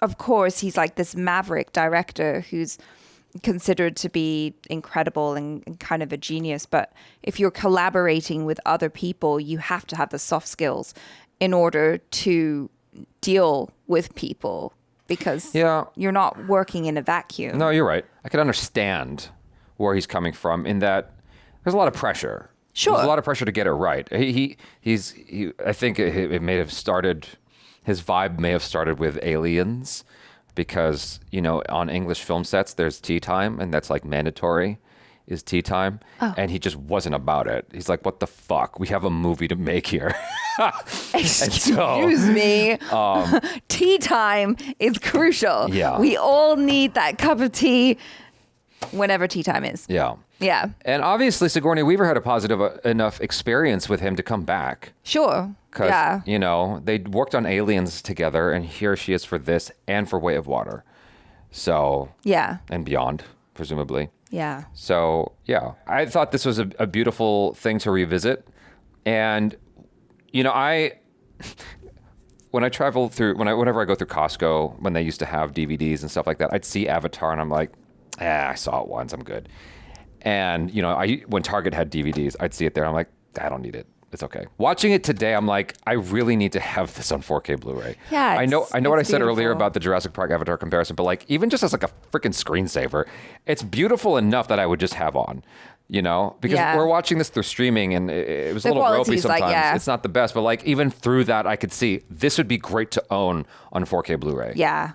of course, he's like this maverick director who's considered to be incredible and kind of a genius. But if you're collaborating with other people, you have to have the soft skills in order to deal with people because you're not working in a vacuum. No, you're right. I can understand where he's coming from in that there's a lot of pressure. Sure. There's a lot of pressure to get it right. I think it may have started... His vibe may have started with Aliens because, on English film sets, there's tea time, and that's like mandatory is tea time. Oh. And he just wasn't about it. He's like, what the fuck? We have a movie to make here. Excuse me. Tea time is crucial. Yeah. We all need that cup of tea whenever tea time is. Yeah. Yeah. And obviously Sigourney Weaver had a positive enough experience with him to come back. Sure. Because, they worked on Aliens together, and here she is for this and for Way of Water. So, and beyond, presumably. Yeah. So, I thought this was a beautiful thing to revisit. And, when I travel through, whenever I go through Costco, when they used to have DVDs and stuff like that, I'd see Avatar, and I'm like, I saw it once, I'm good. And, when Target had DVDs, I'd see it there, I'm like, I don't need it. It's okay. Watching it today, I'm like, I really need to have this on 4K Bluray. Yeah, I know what I said beautiful. earlier about the Jurassic Park Avatar comparison, but like even just as like a freaking screensaver, it's beautiful enough that I would just have on, because we're watching this through streaming, and it was a little ropey sometimes. Like, it's not the best, but like even through that, I could see this would be great to own on 4K Blu-ray. Yeah,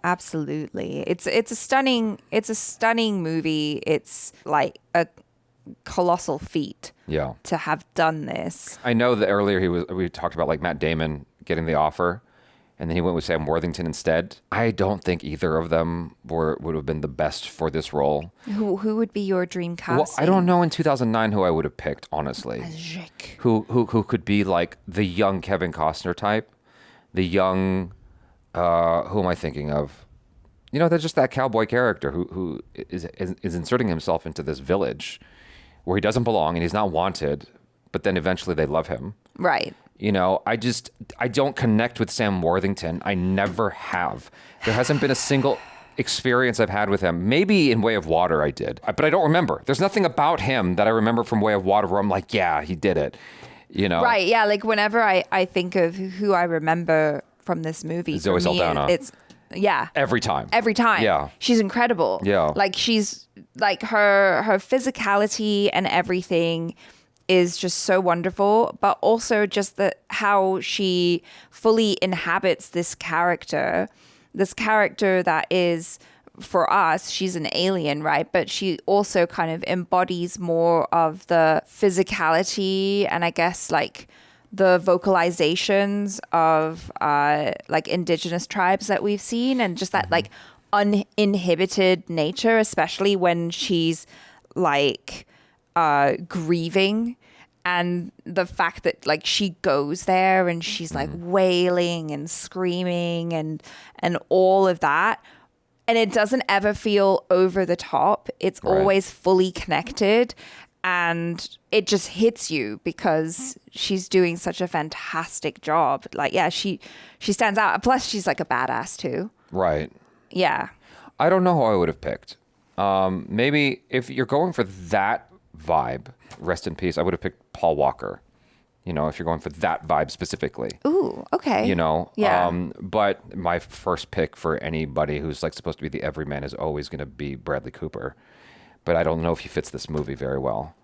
absolutely. It's a stunning movie. It's like a colossal feat to have done this. I know that earlier we talked about like Matt Damon getting the offer, and then he went with Sam Worthington instead. I don't think either of them would have been the best for this role. Who would be your dream casting? Well, I don't know in 2009 who I would have picked, honestly. Who could be like the young Kevin Costner type, the young who am I thinking of? There's just that cowboy character who is inserting himself into this village where he doesn't belong and he's not wanted, but then eventually they love him. Right. I don't connect with Sam Worthington. I never have. There hasn't been a single experience I've had with him. Maybe in Way of Water I did, but I don't remember. There's nothing about him that I remember from Way of Water where I'm like, yeah, he did it. Right, yeah, like whenever I think of who I remember from this movie, Zoe Saldana. It's Every time. Yeah. She's incredible. Yeah. Like she's like her physicality and everything is just so wonderful, but also just how she fully inhabits this character that is for us, she's an alien, right? But she also kind of embodies more of the physicality and I guess like the vocalizations of like indigenous tribes that we've seen, and just that like uninhibited nature, especially when she's like grieving. And the fact that like she goes there and she's like wailing and screaming and all of that. And it doesn't ever feel over the top. It's always fully connected. And it just hits you because she's doing such a fantastic job. Like, yeah, she stands out. Plus, she's like a badass too. Right. Yeah. I don't know who I would have picked. Maybe if you're going for that vibe, rest in peace, I would have picked Paul Walker. You know, if you're going for that vibe specifically. Ooh, okay. You know? Yeah. But my first pick for anybody who's like supposed to be the everyman is always going to be Bradley Cooper. But I don't know if he fits this movie very well.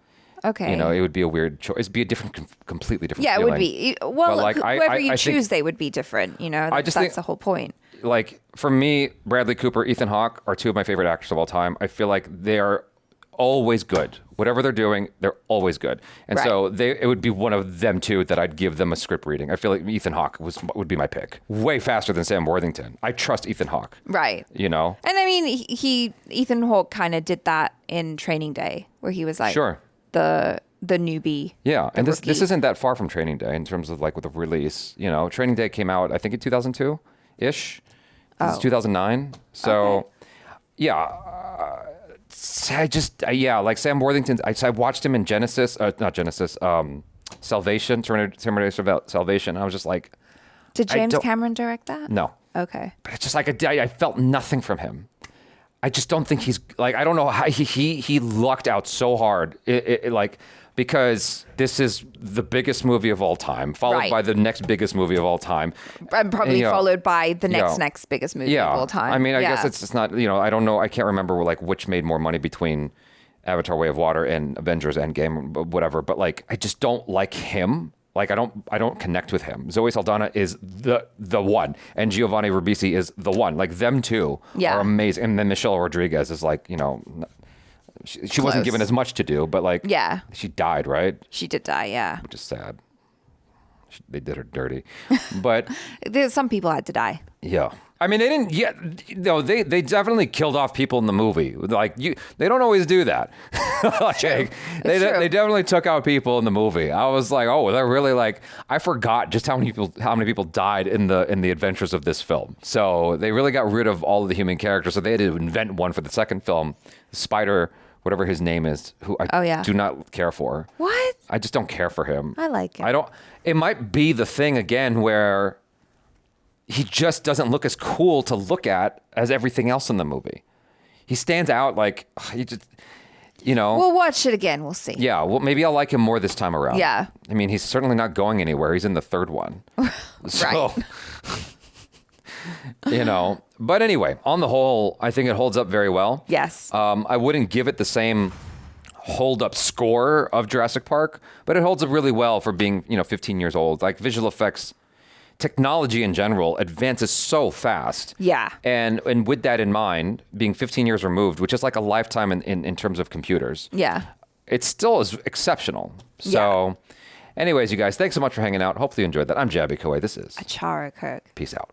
Okay. You know, it would be a weird choice. It'd be a different, completely different Yeah, feeling. it would be. Well, like, whoever you I choose, think, they would be different. You know, I just that's think, the whole point. Like, for me, Bradley Cooper, Ethan Hawke are two of my favorite actors of all time. I feel like they are always good. Whatever they're doing, they're always good. And so it would be one of them two that I'd give them a script reading. I feel like Ethan Hawke would be my pick. Way faster than Sam Worthington. I trust Ethan Hawke. Right. You know? And I mean, Ethan Hawke kind of did that in Training Day, where he was like the newbie. Yeah, and this isn't that far from Training Day in terms of like with the release. You know, Training Day came out, I think, in 2002-ish. This is 2009. So, yeah. Like Sam Worthington, I watched him in Salvation, Terminator Salvation. I was just like... Did James Cameron direct that? No. Okay. But it's just like, I felt nothing from him. I just don't think he's, like, I don't know how he lucked out so hard. Because this is the biggest movie of all time, followed by the next biggest movie of all time. And probably followed by the next biggest movie of all time. I mean, I guess it's just not, you know, I don't know. I can't remember like which made more money between Avatar Way of Water and Avengers Endgame, whatever. But like, I just don't like him. Like, I don't connect with him. Zoe Saldana is the one, and Giovanni Ribisi is the one. Like, them two are amazing. And then Michelle Rodriguez is like, you know... She wasn't given as much to do, but like, she died, right? She did die, yeah. Which is sad. They did her dirty, but some people had to die. Yeah, I mean, they didn't yet. No, they definitely killed off people in the movie. Like they don't always do that. Like, they definitely took out people in the movie. I was like, oh, they're really like. I forgot just how many people died in the adventures of this film. So they really got rid of all of the human characters. So they had to invent one for the second film, Spider. Whatever his name is, who I do not care for. What? I just don't care for him. I like him. It might be the thing again where he just doesn't look as cool to look at as everything else in the movie. He stands out like, he just, you know. We'll watch it again. We'll see. Yeah, well, maybe I'll like him more this time around. Yeah. I mean, he's certainly not going anywhere. He's in the third one. So, you know. But anyway, on the whole, I think it holds up very well. Yes. I wouldn't give it the same hold-up score of Jurassic Park, but it holds up really well for being, 15 years old. Like, visual effects, technology in general advances so fast. Yeah. And with that in mind, being 15 years removed, which is like a lifetime in terms of computers. Yeah. It still is exceptional. So, anyways, you guys, thanks so much for hanging out. Hopefully you enjoyed that. I'm Jabby Kawai. This is Achara Kirk. Peace out.